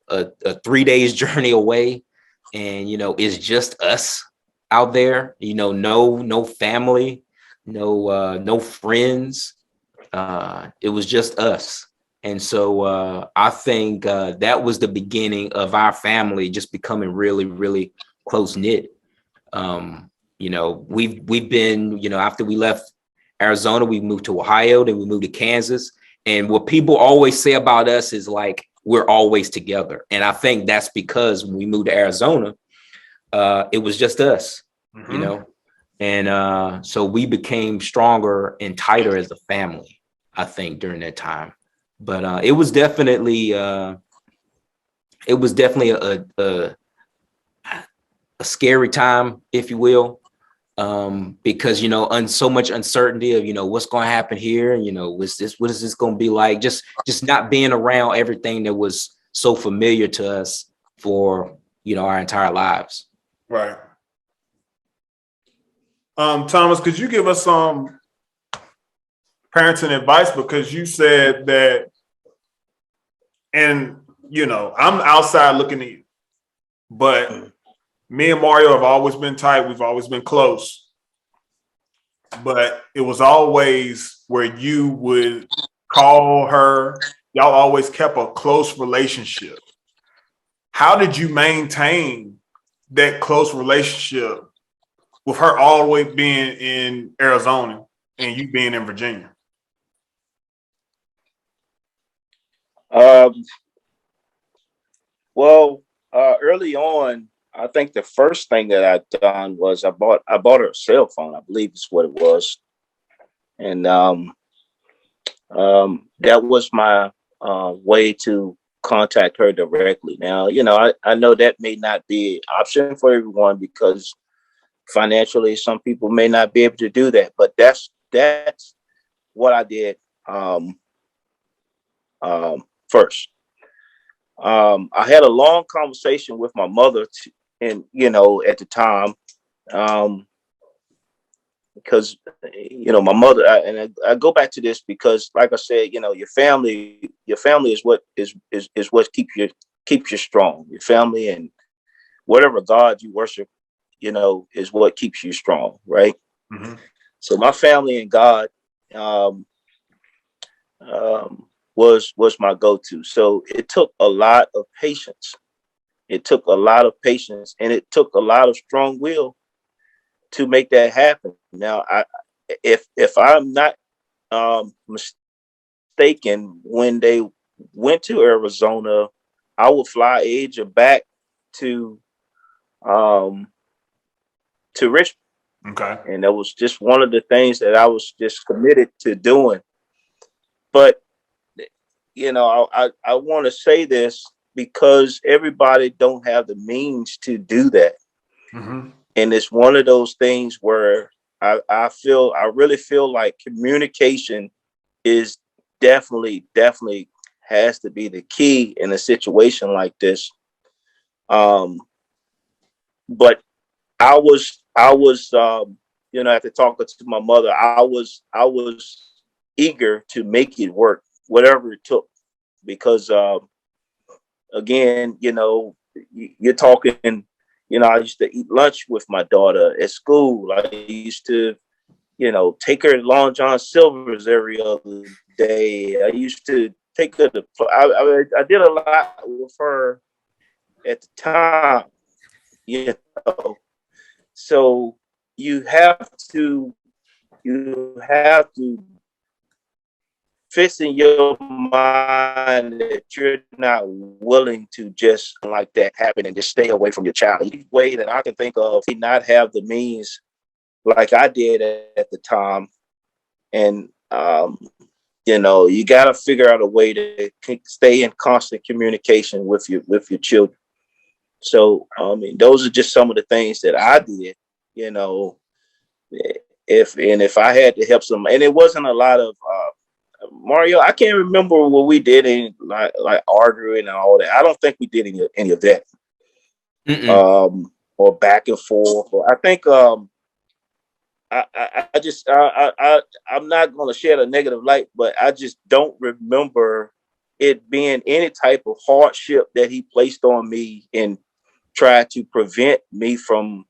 a 3 days journey away. And, you know, it's just us out there, you know, no family, no friends. It was just us. And so I think that was the beginning of our family just becoming really, really close knit. You know, we've been, you know, after we left Arizona, we moved to Ohio, then we moved to Kansas. And what people always say about us is like, we're always together. And I think that's because when we moved to Arizona, it was just us, you know, and so we became stronger and tighter as a family, I think, during that time. But it was definitely a scary time, if you will, because, you know, so much uncertainty of, you know, what's going to happen here, and, you know, what is this going to be like? Just not being around everything that was so familiar to us for, you know, our entire lives. Right. Thomas, could you give us some parenting advice? Because you said that, and, you know, I'm outside looking at you, but me and Mario have always been tight. We've always been close, but it was always where you would call her. Y'all always kept a close relationship. How did you maintain that close relationship with her all the way being in Arizona and you being in Virginia? Well, early on, I think the first thing that I done was I bought her a cell phone. I believe is what it was, and that was my way to contact her directly. Now, you know, I know that may not be an option for everyone because financially, some people may not be able to do that, but that's what I did first. I had a long conversation with my mother, and you know, at the time, because you know, my mother, I go back to this because, like I said, you know, your family is what is what keeps you strong. Your family and whatever God you worship, you know, is what keeps you strong, right? Mm-hmm. So my family and God was my go-to. So it took a lot of patience. It took a lot of patience, and it took a lot of strong will to make that happen. Now, if I'm not mistaken, when they went to Arizona, I would fly Asia back to Richmond. Okay. And that was just one of the things that I was just committed to doing. But, you know, I want to say this because everybody don't have the means to do that. Mm-hmm. And it's one of those things where I really feel like communication is definitely has to be the key in a situation like this. But I was, you know, after talking to my mother, I was eager to make it work, whatever it took, because again, you know, you're talking I used to eat lunch with my daughter at school. I used to, take her to Long John Silver's every other day. I used to take her to, I did a lot with her at the time, you know. So you have to fix in your mind that you're not willing to just like that happen and just stay away from your child. The way that I can think of, not have the means like I did at the time, and you got to figure out a way to stay in constant communication with your children. So those are just some of the things that I did. If I had to help some, and it wasn't a lot of Mario, I can't remember what we did in like arguing and all that. I don't think we did any of that. Or back and forth. Or I think I'm not going to shed a negative light, but I just don't remember it being any type of hardship that he placed on me and tried to prevent me from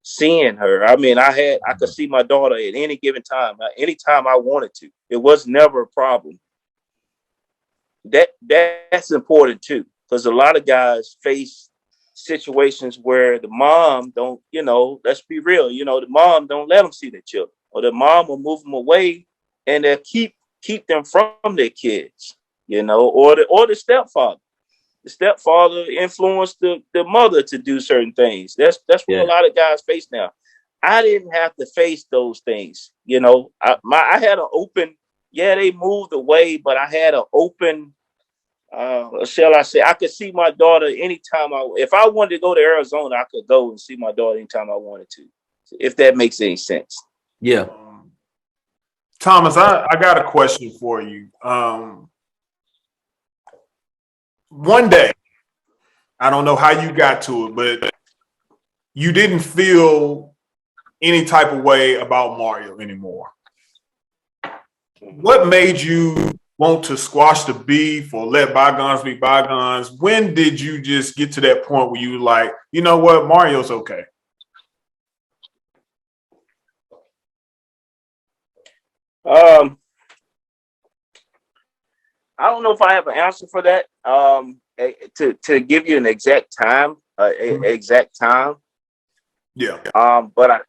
seeing her. I mean, I could see my daughter at any given time, anytime I wanted to. It was never a problem. That's important too, because a lot of guys face situations where the mom don't, let's be real, the mom don't let them see their children, or the mom will move them away and they'll keep them from their kids, or the stepfather. The stepfather influenced the mother to do certain things. That's what a lot of guys face now. I didn't have to face those things. I had an open, they moved away, but I had an open, shall I say, I could see my daughter anytime if I wanted to go to Arizona, I could go and see my daughter anytime I wanted to, if that makes any sense. Yeah. Thomas, I got a question for you. One day, I don't know how you got to it, but you didn't feel any type of way about Mario anymore. What made you want to squash the beef or let bygones be bygones? When did you just get to that point where you were like, you know what, Mario's okay? I don't know if I have an answer for that. To give you an exact time, Yeah. But I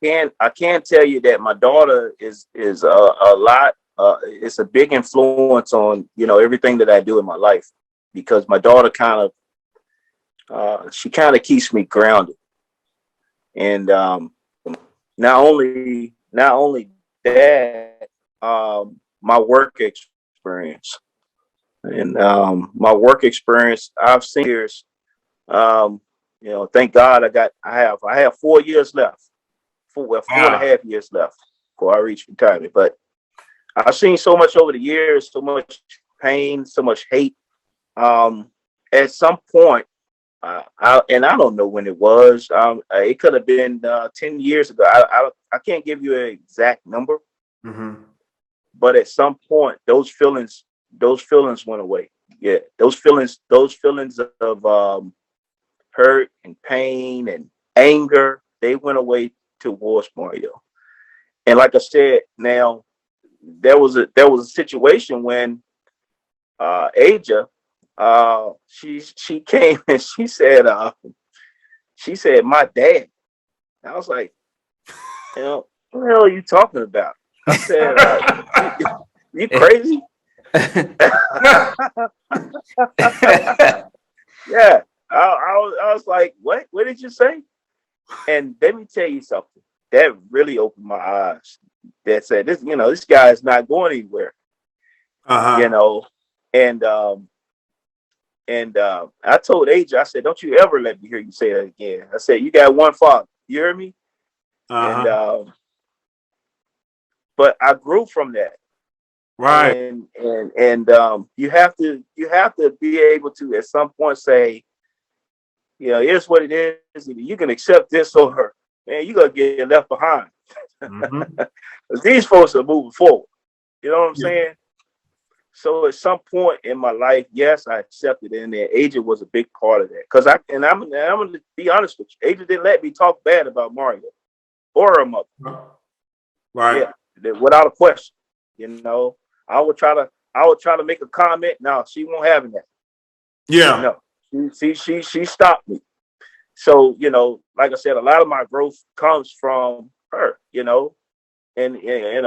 can tell you that my daughter is a lot. It's a big influence on everything that I do in my life, because my daughter she kind of keeps me grounded, and not only that, my work experience. And my work experience, I've seen years. Thank God I have 4 years left, four and a half years left before I reach retirement. But I've seen so much over the years, so much pain, so much hate. At some point, I don't know when it was. It could have been 10 years ago. I can't give you an exact number, but at some point, those feelings went away. Yeah, those feelings of hurt and pain and anger, they went away towards Mario. And like I said, now there was a situation when Aja, she came and she said my dad. And I was like, what the hell are you talking about? I said, you crazy? Yeah, I was like, what did you say? And let me tell you something that really opened my eyes. That said, this guy is not going anywhere. And I told AJ, I said, don't you ever let me hear you say that again. I said, you got one father, you hear me? And but I grew from that. Right. And you have to be able to at some point say, here's what it is. You can accept this, or man, you're gonna get left behind. These folks are moving forward. You know what I'm saying? So at some point in my life, yes, I accepted it, and then Adrian was a big part of that. Because I'm gonna be honest with you, Adrian didn't let me talk bad about Mario or her mother. Right. Yeah, without a question. You know, I would try to make a comment. No, she won't have that. Yeah. No, she stopped me. So, you know, like I said, a lot of my growth comes from her, you know, and I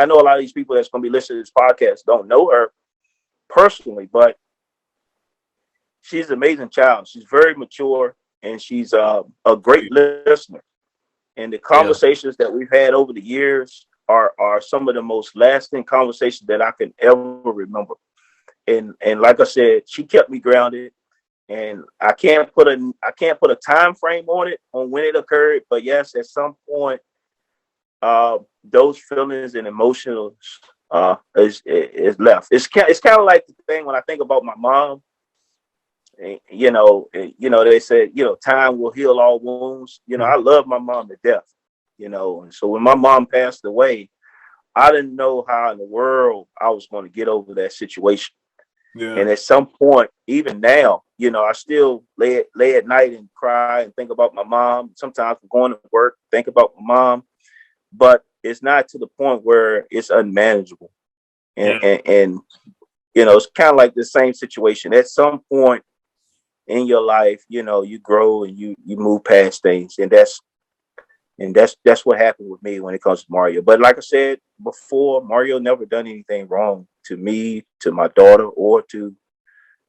know a lot of these people that's going to be listening to this podcast don't know her personally, but she's an amazing child. She's very mature, and she's a great listener. And the conversations that we've had over the years are some of the most lasting conversations that I can ever remember. And like I said, she kept me grounded. And I can't put a time frame on it, on when it occurred, but yes, at some point, those feelings and emotions is left. It's kind of like the thing when I think about my mom. You know, they said, you know, time will heal all wounds. You know, I love my mom to death. You know, and so when my mom passed away, I didn't know how in the world I was going to get over that situation. Yeah. And at some point, even now, you know, I still lay at night and cry and think about my mom. Sometimes I'm going to work, think about my mom, but it's not to the point where it's unmanageable. And you know, it's kind of like the same situation. At some point in your life, you know, you grow and you move past things, and that's what happened with me when it comes to Mario. But like I said before, Mario never done anything wrong to me, to my daughter, or to,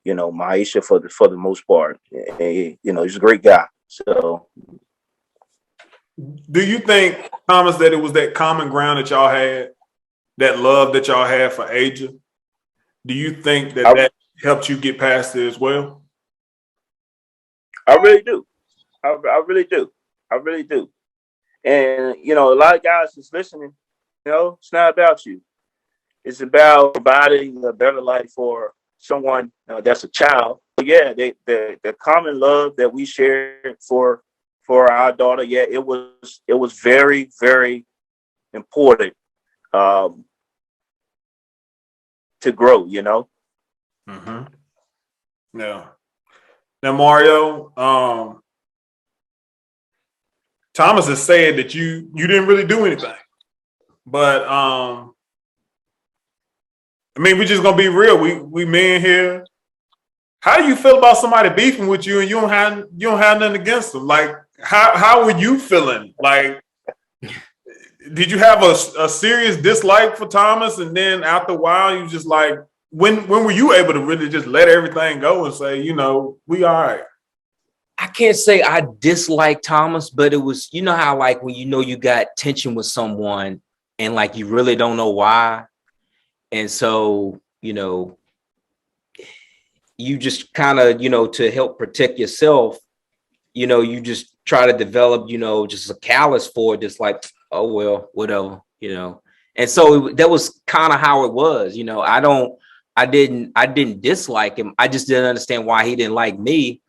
you know, Maisha for the most part. And, you know, he's a great guy. So, do you think, Thomas, that it was that common ground that y'all had, that love that y'all had for Asia? Do you think that helped you get past it as well? I really do. I really do. I really do. And, you know, a lot of guys that's listening, you know, it's not about you. It's about providing a better life for someone that's a child. But yeah, the common love that we shared for our daughter, yeah, it was very, very important to grow, you know? Mm-hmm. Yeah. Now, Mario, Thomas has said that you didn't really do anything, but I mean, we're just gonna be real. We men here. How do you feel about somebody beefing with you and you don't have nothing against them? Like, how were you feeling? Like, did you have a serious dislike for Thomas, and then after a while you just like, when were you able to really just let everything go and say, you know, we all right? I can't say I dislike Thomas, but it was, you know how like when you know you got tension with someone and like you really don't know why. And so, you know, you just kind of, you know, to help protect yourself, you know, you just try to develop, you know, just a callous for it, just like, oh, well, whatever, you know. And so that was kind of how it was, you know. I didn't dislike him. I just didn't understand why he didn't like me.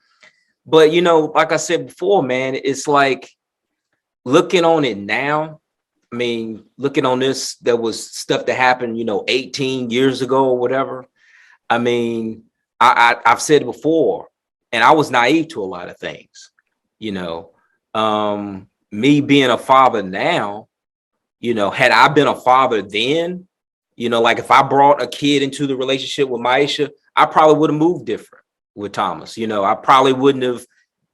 But, you know, like I said before, man, it's like looking on it now. I mean, looking on this, there was stuff that happened, you know, 18 years ago or whatever. I mean, I've said it before, and I was naive to a lot of things, you know. Me being a father now, you know, had I been a father then, you know, like if I brought a kid into the relationship with Maisha, I probably would have moved different with Thomas. You know, I probably wouldn't have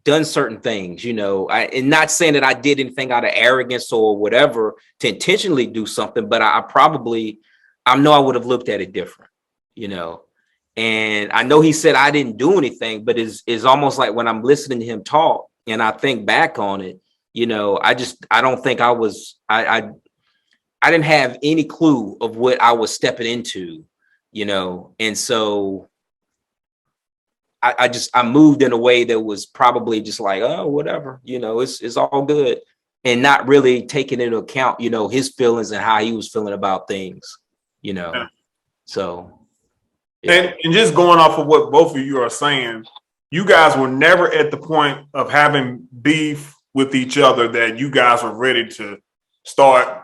done certain things, you know, and not saying that I did anything out of arrogance or whatever to intentionally do something, but I know I would have looked at it different, you know. And I know he said I didn't do anything, but it's almost like when I'm listening to him talk and I think back on it, you know, I don't think I didn't have any clue of what I was stepping into, you know. And so I moved in a way that was probably just like, oh, whatever, you know, it's all good, and not really taking into account, you know, his feelings and how he was feeling about things, you know. Yeah. So, yeah. And just going off of what both of you are saying, you guys were never at the point of having beef with each other that you guys were ready to start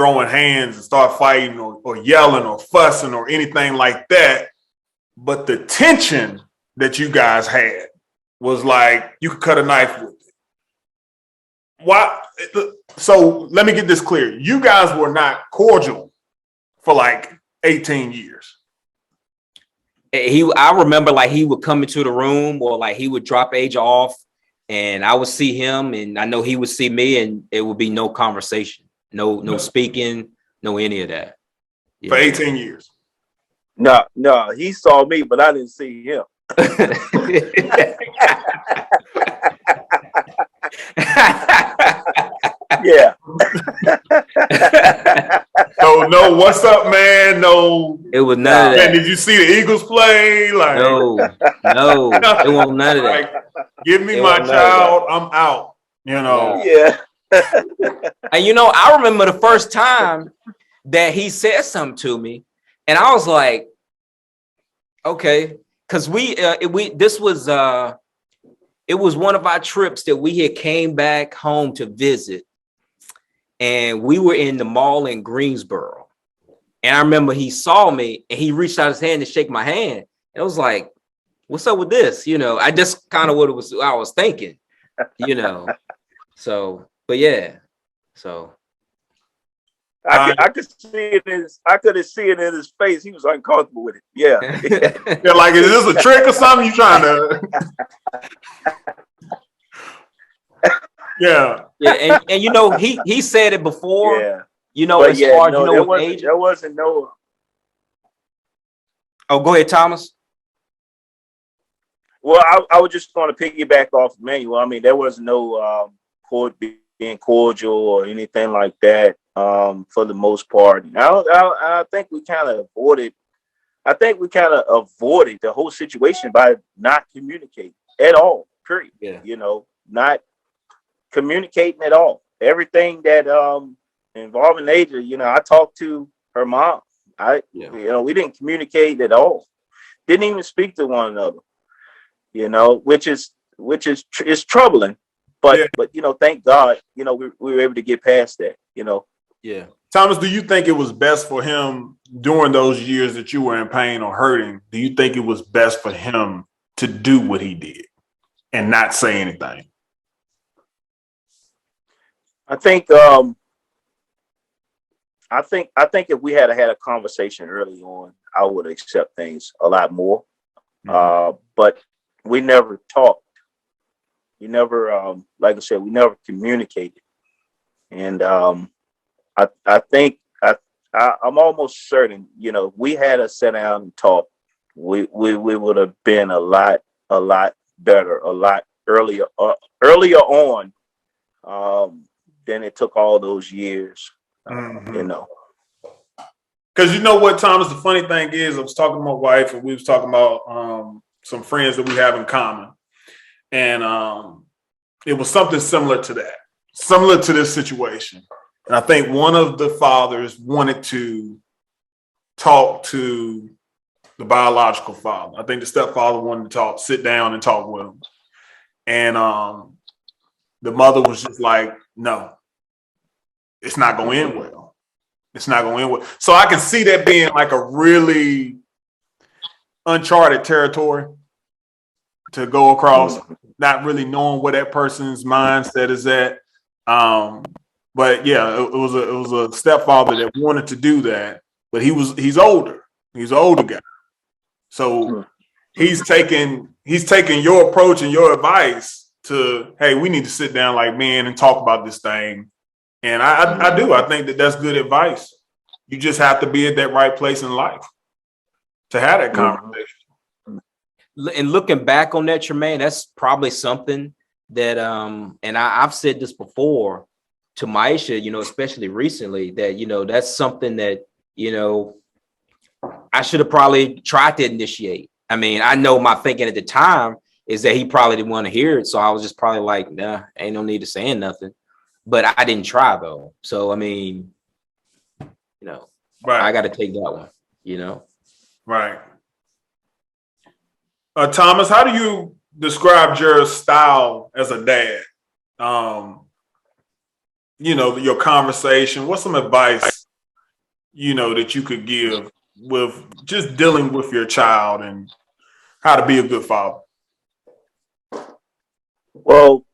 throwing hands and start fighting or yelling or fussing or anything like that. But the tension that you guys had was like you could cut a knife with it. Why? So let me get this clear. You guys were not cordial for like 18 years. I remember like he would come into the room or like he would drop Age off and I would see him and I know he would see me and it would be no conversation, no speaking, no any of that. For 18 years. No, he saw me, but I didn't see him. Yeah. No, what's up, man? No. It was none of that. Did you see the Eagles play? Like, no, it wasn't none of that. Like, give me my child, I'm out. You know. Yeah. And you know, I remember the first time that he said something to me, and I was like, okay, because it was one of our trips that we had came back home to visit, and we were in the mall in Greensboro. And I remember he saw me and he reached out his hand to shake my hand. And I was like, what's up with this? You know, I just kind of I was thinking, you know. So, but yeah. So I could see it I could have seen it in his face. He was uncomfortable with it. Yeah. Yeah, like, is this a trick or something? You trying to Yeah. Yeah, and you know, he said it before. Yeah. You know, But as far as you know, there wasn't no. Oh, go ahead, Thomas. Well, I was just going to piggyback off Manuel. I mean, there was no being cordial or anything like that for the most part. I think we kind of avoided. I think we kind of avoided the whole situation by not communicating at all. Period. Yeah. You know, not communicating at all. Everything that involving Asia, you know, I talked to her mom. You know, we didn't communicate at all. Didn't even speak to one another. You know, which is troubling. But you know, thank God, you know, we were able to get past that. You know. Yeah. Thomas, do you think it was best for him during those years that you were in pain or hurting? Do you think it was best for him to do what he did and not say anything? I think if we had a conversation early on, I would accept things a lot more. Mm-hmm. But we never talked. We never, like I said, we never communicated. And I think I'm almost certain, you know, if we had to sit down and talk, we would have been a lot better, a lot earlier on than it took all those years. Mm-hmm. You know. Because you know what, Thomas, the funny thing is, I was talking to my wife and we was talking about some friends that we have in common. And it was something similar to that, similar to this situation. And I think one of the fathers wanted to talk to the biological father. I think the stepfather wanted to sit down and talk with him. And the mother was just like, no, it's not going to end well. It's not going to end well. So I can see that being like a really uncharted territory to go across, not really knowing where that person's mindset is at. But yeah, it was a stepfather that wanted to do that, but he's older. He's an older guy. So he's taking your approach and your advice to, hey, we need to sit down like men and talk about this thing. And I do. I think that's good advice. You just have to be at that right place in life to have that conversation. And looking back on that, Tremaine, that's probably something that, and I've said this before to Maisha, you know, especially recently, that, you know, that's something that, you know, I should have probably tried to initiate. I mean, I know my thinking at the time is that he probably didn't want to hear it. So I was just probably like, nah, ain't no need to saying nothing. But I didn't try though. So, I mean, you know, right. I got to take that one, you know? Right. Thomas, how do you describe your style as a dad? your conversation? What's some advice, that you could give with just dealing with your child and how to be a good father? Well,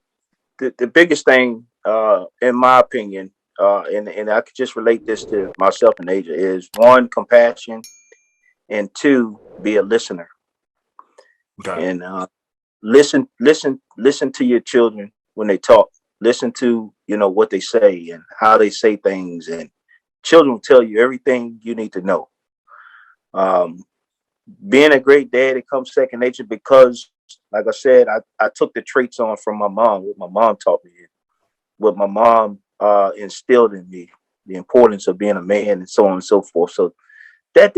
the biggest thing, in my opinion, and I could just relate this to myself and Asia, is one, compassion, and two, be a listener. Okay. And listen to your children when they talk. Listen to what they say and how they say things, and children will tell you everything you need to know. Being a great dad, it comes second nature because, like I said, I took the traits on from my mom, what my mom taught me, what my mom instilled in me, the importance of being a man and so on and so forth. So that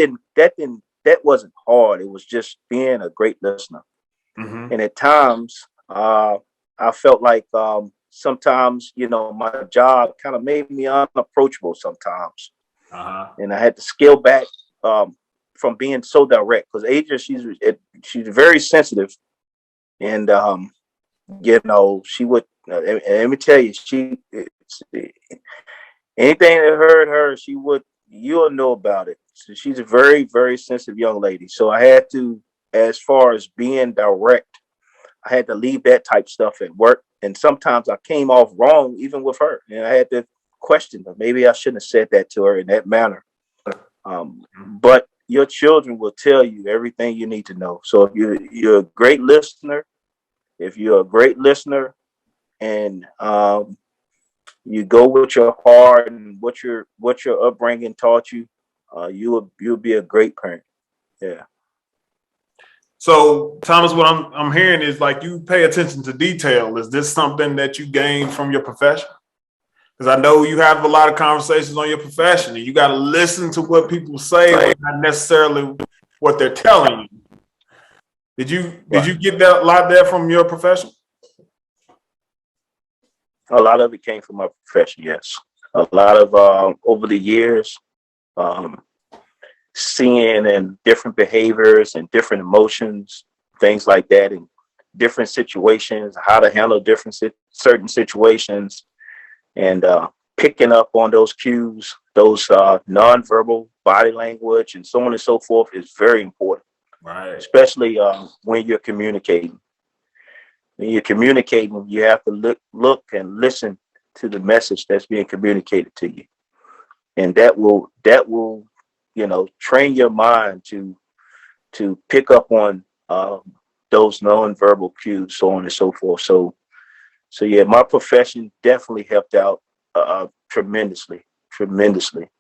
wasn't hard. It was just being a great listener. Mm-hmm. And at times, I felt like sometimes, my job kind of made me unapproachable sometimes. Uh-huh. And I had to scale back from being so direct, because Asia, she's very sensitive. And, she would, let me tell you, anything that hurt her, you'll know about it. So she's a very, very sensitive young lady. So I had to, as far as being direct, I had to leave that type stuff at work. And sometimes I came off wrong, even with her. And I had to question her. Maybe I shouldn't have said that to her in that manner. But your children will tell you everything you need to know. So if you're a great listener, and you go with your heart and what your upbringing taught you, you'll be a great parent. Yeah. So, Thomas, what I'm hearing is like you pay attention to detail. Is this something that you gained from your profession? Because I know you have a lot of conversations on your profession, and you got to listen to what people say, not necessarily what they're telling you. Did you get that a lot there from your profession? A lot of it came from my profession, yes. A lot of over the years, seeing and different behaviors and different emotions, things like that, in different situations, how to handle certain situations, and picking up on those cues, those nonverbal body language, and so on and so forth is very important. Right. Especially when you're communicating. When you're communicating, you have to look and listen to the message that's being communicated to you, and that will train your mind to pick up on those nonverbal cues, so on and so forth. So yeah, my profession definitely helped out tremendously,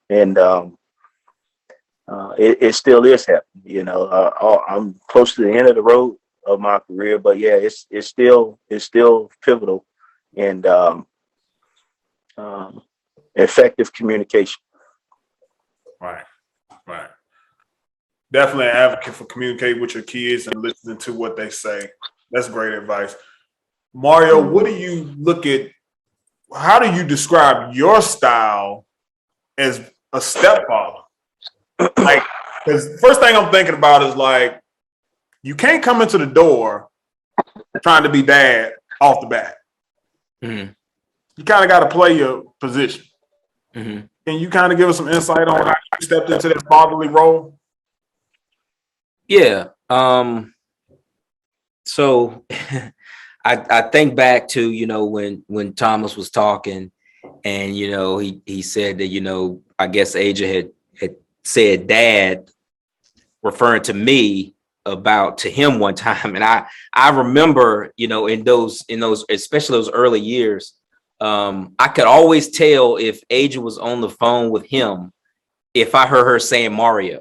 and it still is happening. I'm close to the end of the road of my career, but yeah, it's still pivotal, and effective communication. Right. Definitely an advocate for communicating with your kids and listening to what they say. That's great advice. Mario, what do you look at? How do you describe your style as a stepfather? Like, because first thing I'm thinking about is like, you can't come into the door trying to be dad off the bat. Mm-hmm. You kind of got to play your position. Mm-hmm. Can you kind of give us some insight on how you stepped into that fatherly role? Yeah. So I think back to, when Thomas was talking, and, he said that, I guess Asia had said dad, referring to me to him one time. And I remember, in those, especially those early years, I could always tell if Asia was on the phone with him, if I heard her saying Mario,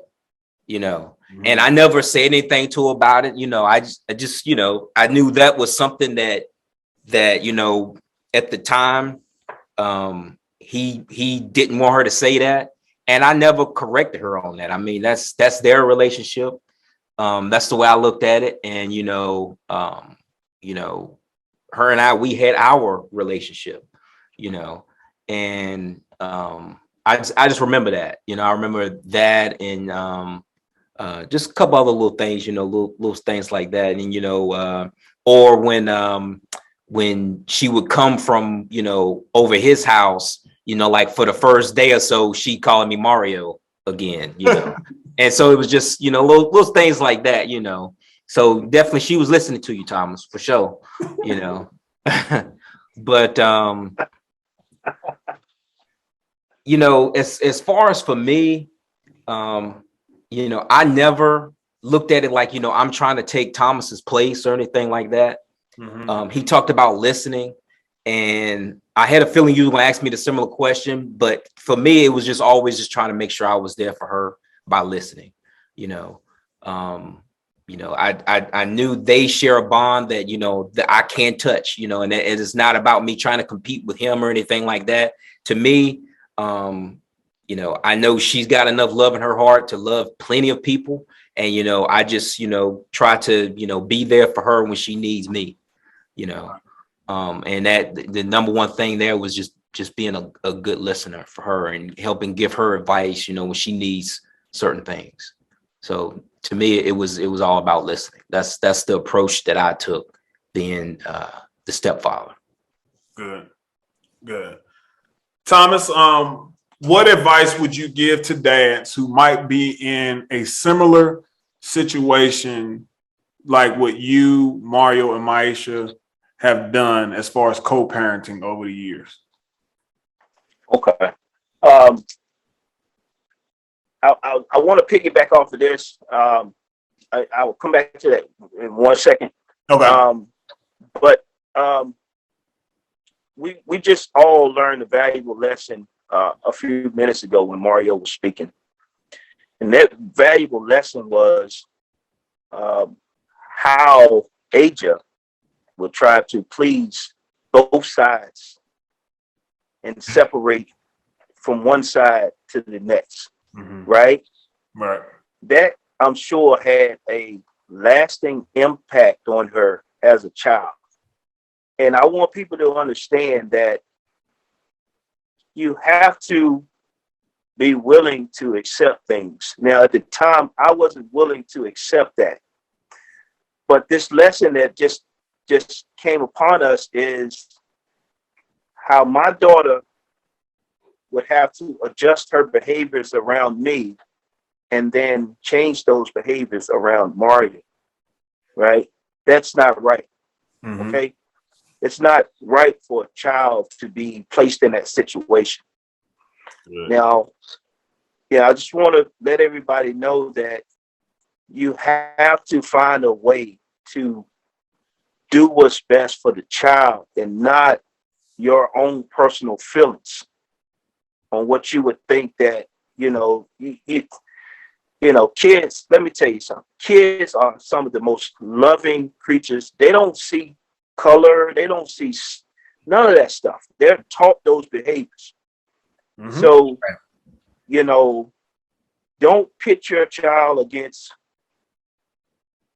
Mm-hmm. and I never said anything to her about it. I just, I knew that was something that, at the time, he didn't want her to say that. And I never corrected her on that. I mean, that's their relationship. That's the way I looked at it. And, her and we had our relationship, and I just remember that, I remember that, and just a couple other little things, little things like that. And, or when when she would come from, over his house, like for the first day or so, she calling me Mario again, and so it was just, little things like that, so definitely she was listening to you, Thomas, for sure, but as far as for me, I never looked at it like, I'm trying to take Thomas's place or anything like that. He talked about listening, and I had a feeling you were going to ask me the similar question, but for me, it was just always just trying to make sure I was there for her by listening. I knew they share a bond that, that I can't touch, and it's not about me trying to compete with him or anything like that. To me, I know she's got enough love in her heart to love plenty of people. And, I just, try to, be there for her when she needs me, and that the number one thing there was just being a good listener for her and helping give her advice, when she needs certain things. So to me, it was all about listening. That's the approach that I took being the stepfather. Good. Thomas, what advice would you give to dads who might be in a similar situation like what you, Mario, and Maisha have done as far as co-parenting over the years? Okay. I want to piggyback off of this. I will come back to that in 1 second. Okay. But we just all learned a valuable lesson a few minutes ago when Mario was speaking. And that valuable lesson was how Aja will try to please both sides and separate from one side to the next. Right. That, I'm sure, had a lasting impact on her as a child. And I want people to understand that you have to be willing to accept things. Now, at the time, I wasn't willing to accept that. But this lesson that just came upon us is how my daughter would have to adjust her behaviors around me and then change those behaviors around Mario, right? That's not right, okay? It's not right for a child to be placed in that situation. Now, I just want to let everybody know that you have to find a way to do what's best for the child and not your own personal feelings on what you would think that, kids, let me tell you something. Kids are some of the most loving creatures. They don't see color. They don't see none of that stuff. They're taught those behaviors. So, don't pit your child against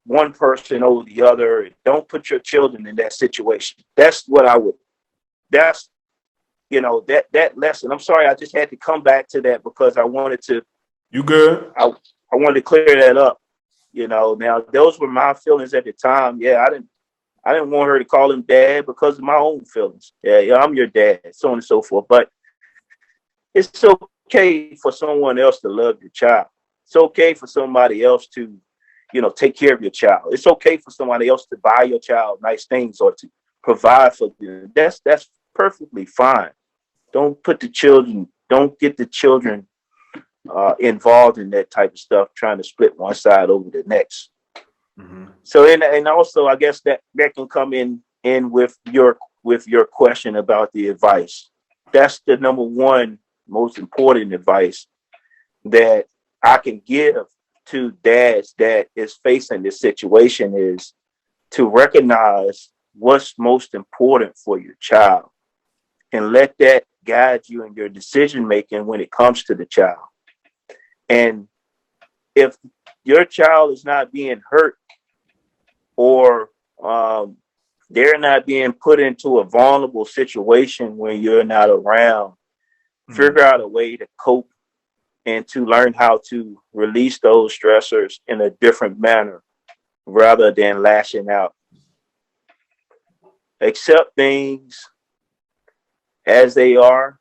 one person over the other. Don't put your children in that situation. That's what I would, that lesson. I'm sorry, I just had to come back to that because I wanted to. You good? I wanted to clear that up. Now those were my feelings at the time. Yeah, I didn't want her to call him dad because of my own feelings. Yeah, I'm your dad, so on and so forth. But it's okay for someone else to love your child. It's okay for somebody else to, take care of your child. It's okay for somebody else to buy your child nice things or to provide for them. That's perfectly fine. Don't get the children involved in that type of stuff, trying to split one side over the next. So, and also, I guess that can come in with your question about the advice. That's the number one most important advice that I can give to dads that is facing this situation is to recognize what's most important for your child and let that guide you in your decision making when it comes to the child. And if your child is not being hurt or they're not being put into a vulnerable situation when you're not around, figure out a way to cope and to learn how to release those stressors in a different manner rather than lashing out. accept things as they are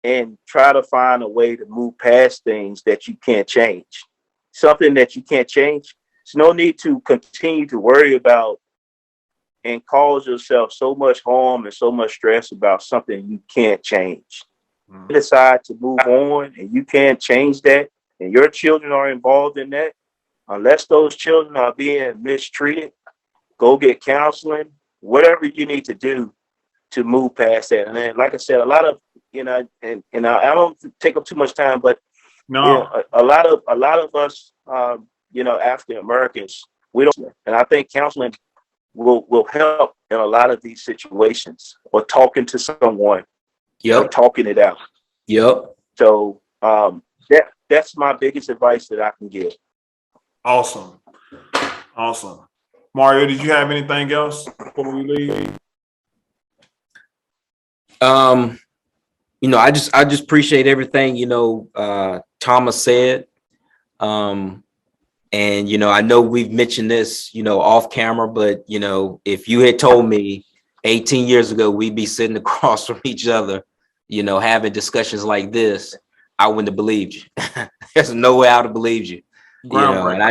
and try to find a way to move past things that you can't change. Something that you can't change, there's no need to continue to worry about and cause yourself so much harm and so much stress about something you can't change. You decide to move on and you can't change that, and your children are involved in that, unless those children are being mistreated, go get counseling, whatever you need to do to move past that. And then, like I said, a lot of, and I don't take up too much time, but a lot of us, African Americans, we don't, and I think counseling will help in a lot of these situations, or talking to someone, talking it out. So that's my biggest advice that I can give. Awesome. Mario, did you have anything else before we leave? I just appreciate everything, Thomas said. And, I know we've mentioned this, off camera, but, if you had told me 18 years ago, we'd be sitting across from each other, having discussions like this, I wouldn't have believed you. There's no way I would have believed you, and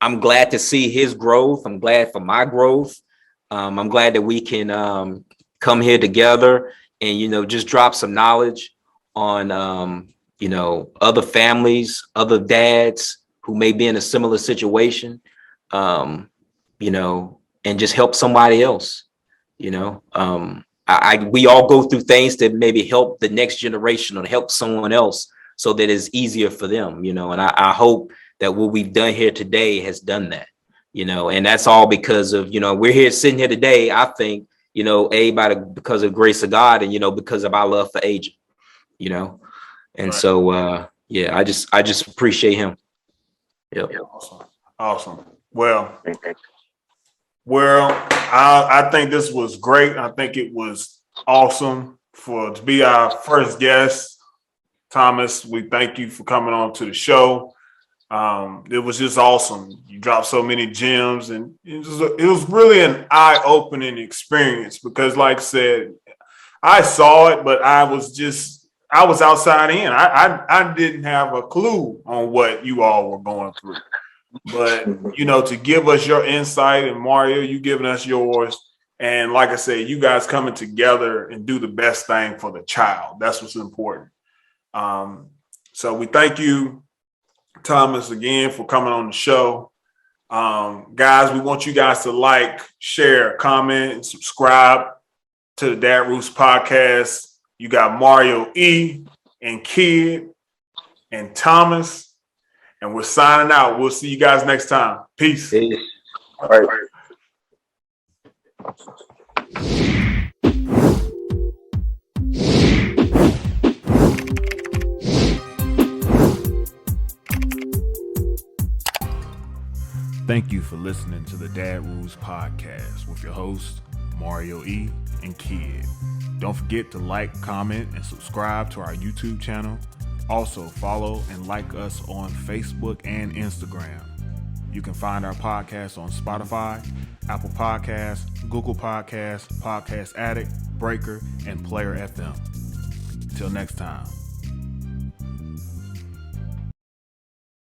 I'm glad to see his growth. I'm glad for my growth. I'm glad that we can come here together and, just drop some knowledge on, other families, other dads who may be in a similar situation, and just help somebody else, we all go through things that maybe help the next generation or help someone else so that it's easier for them, and I hope that what we've done here today has done that, and that's all because of, we're here sitting here today, I think, everybody because of grace of God and, because of our love for Agent, and right. So, I just appreciate him. Yep. Awesome. Well, I think this was great. I think it was awesome to be our first guest. Thomas, we thank you for coming on to the show. It was just awesome. You dropped so many gems, and it was really an eye-opening experience because, like I said, I saw it, but I was outside in. I didn't have a clue on what you all were going through. But, to give us your insight, and Mario, you giving us yours. And like I said, you guys coming together and do the best thing for the child. That's what's important. So we thank you, Thomas, again for coming on the show. Guys, we want you guys to like, share, comment, and subscribe to the Dad Roots podcast. You got Mario E. and Kid and Thomas, and we're signing out. We'll see you guys next time. Peace. All right. Thank you for listening to the Dad Rules podcast with your hosts, Mario E. and Kid. Don't forget to like, comment, and subscribe to our YouTube channel. Also, follow and like us on Facebook and Instagram. You can find our podcast on Spotify, Apple Podcasts, Google Podcasts, Podcast Addict, Breaker, and Player FM. Till next time.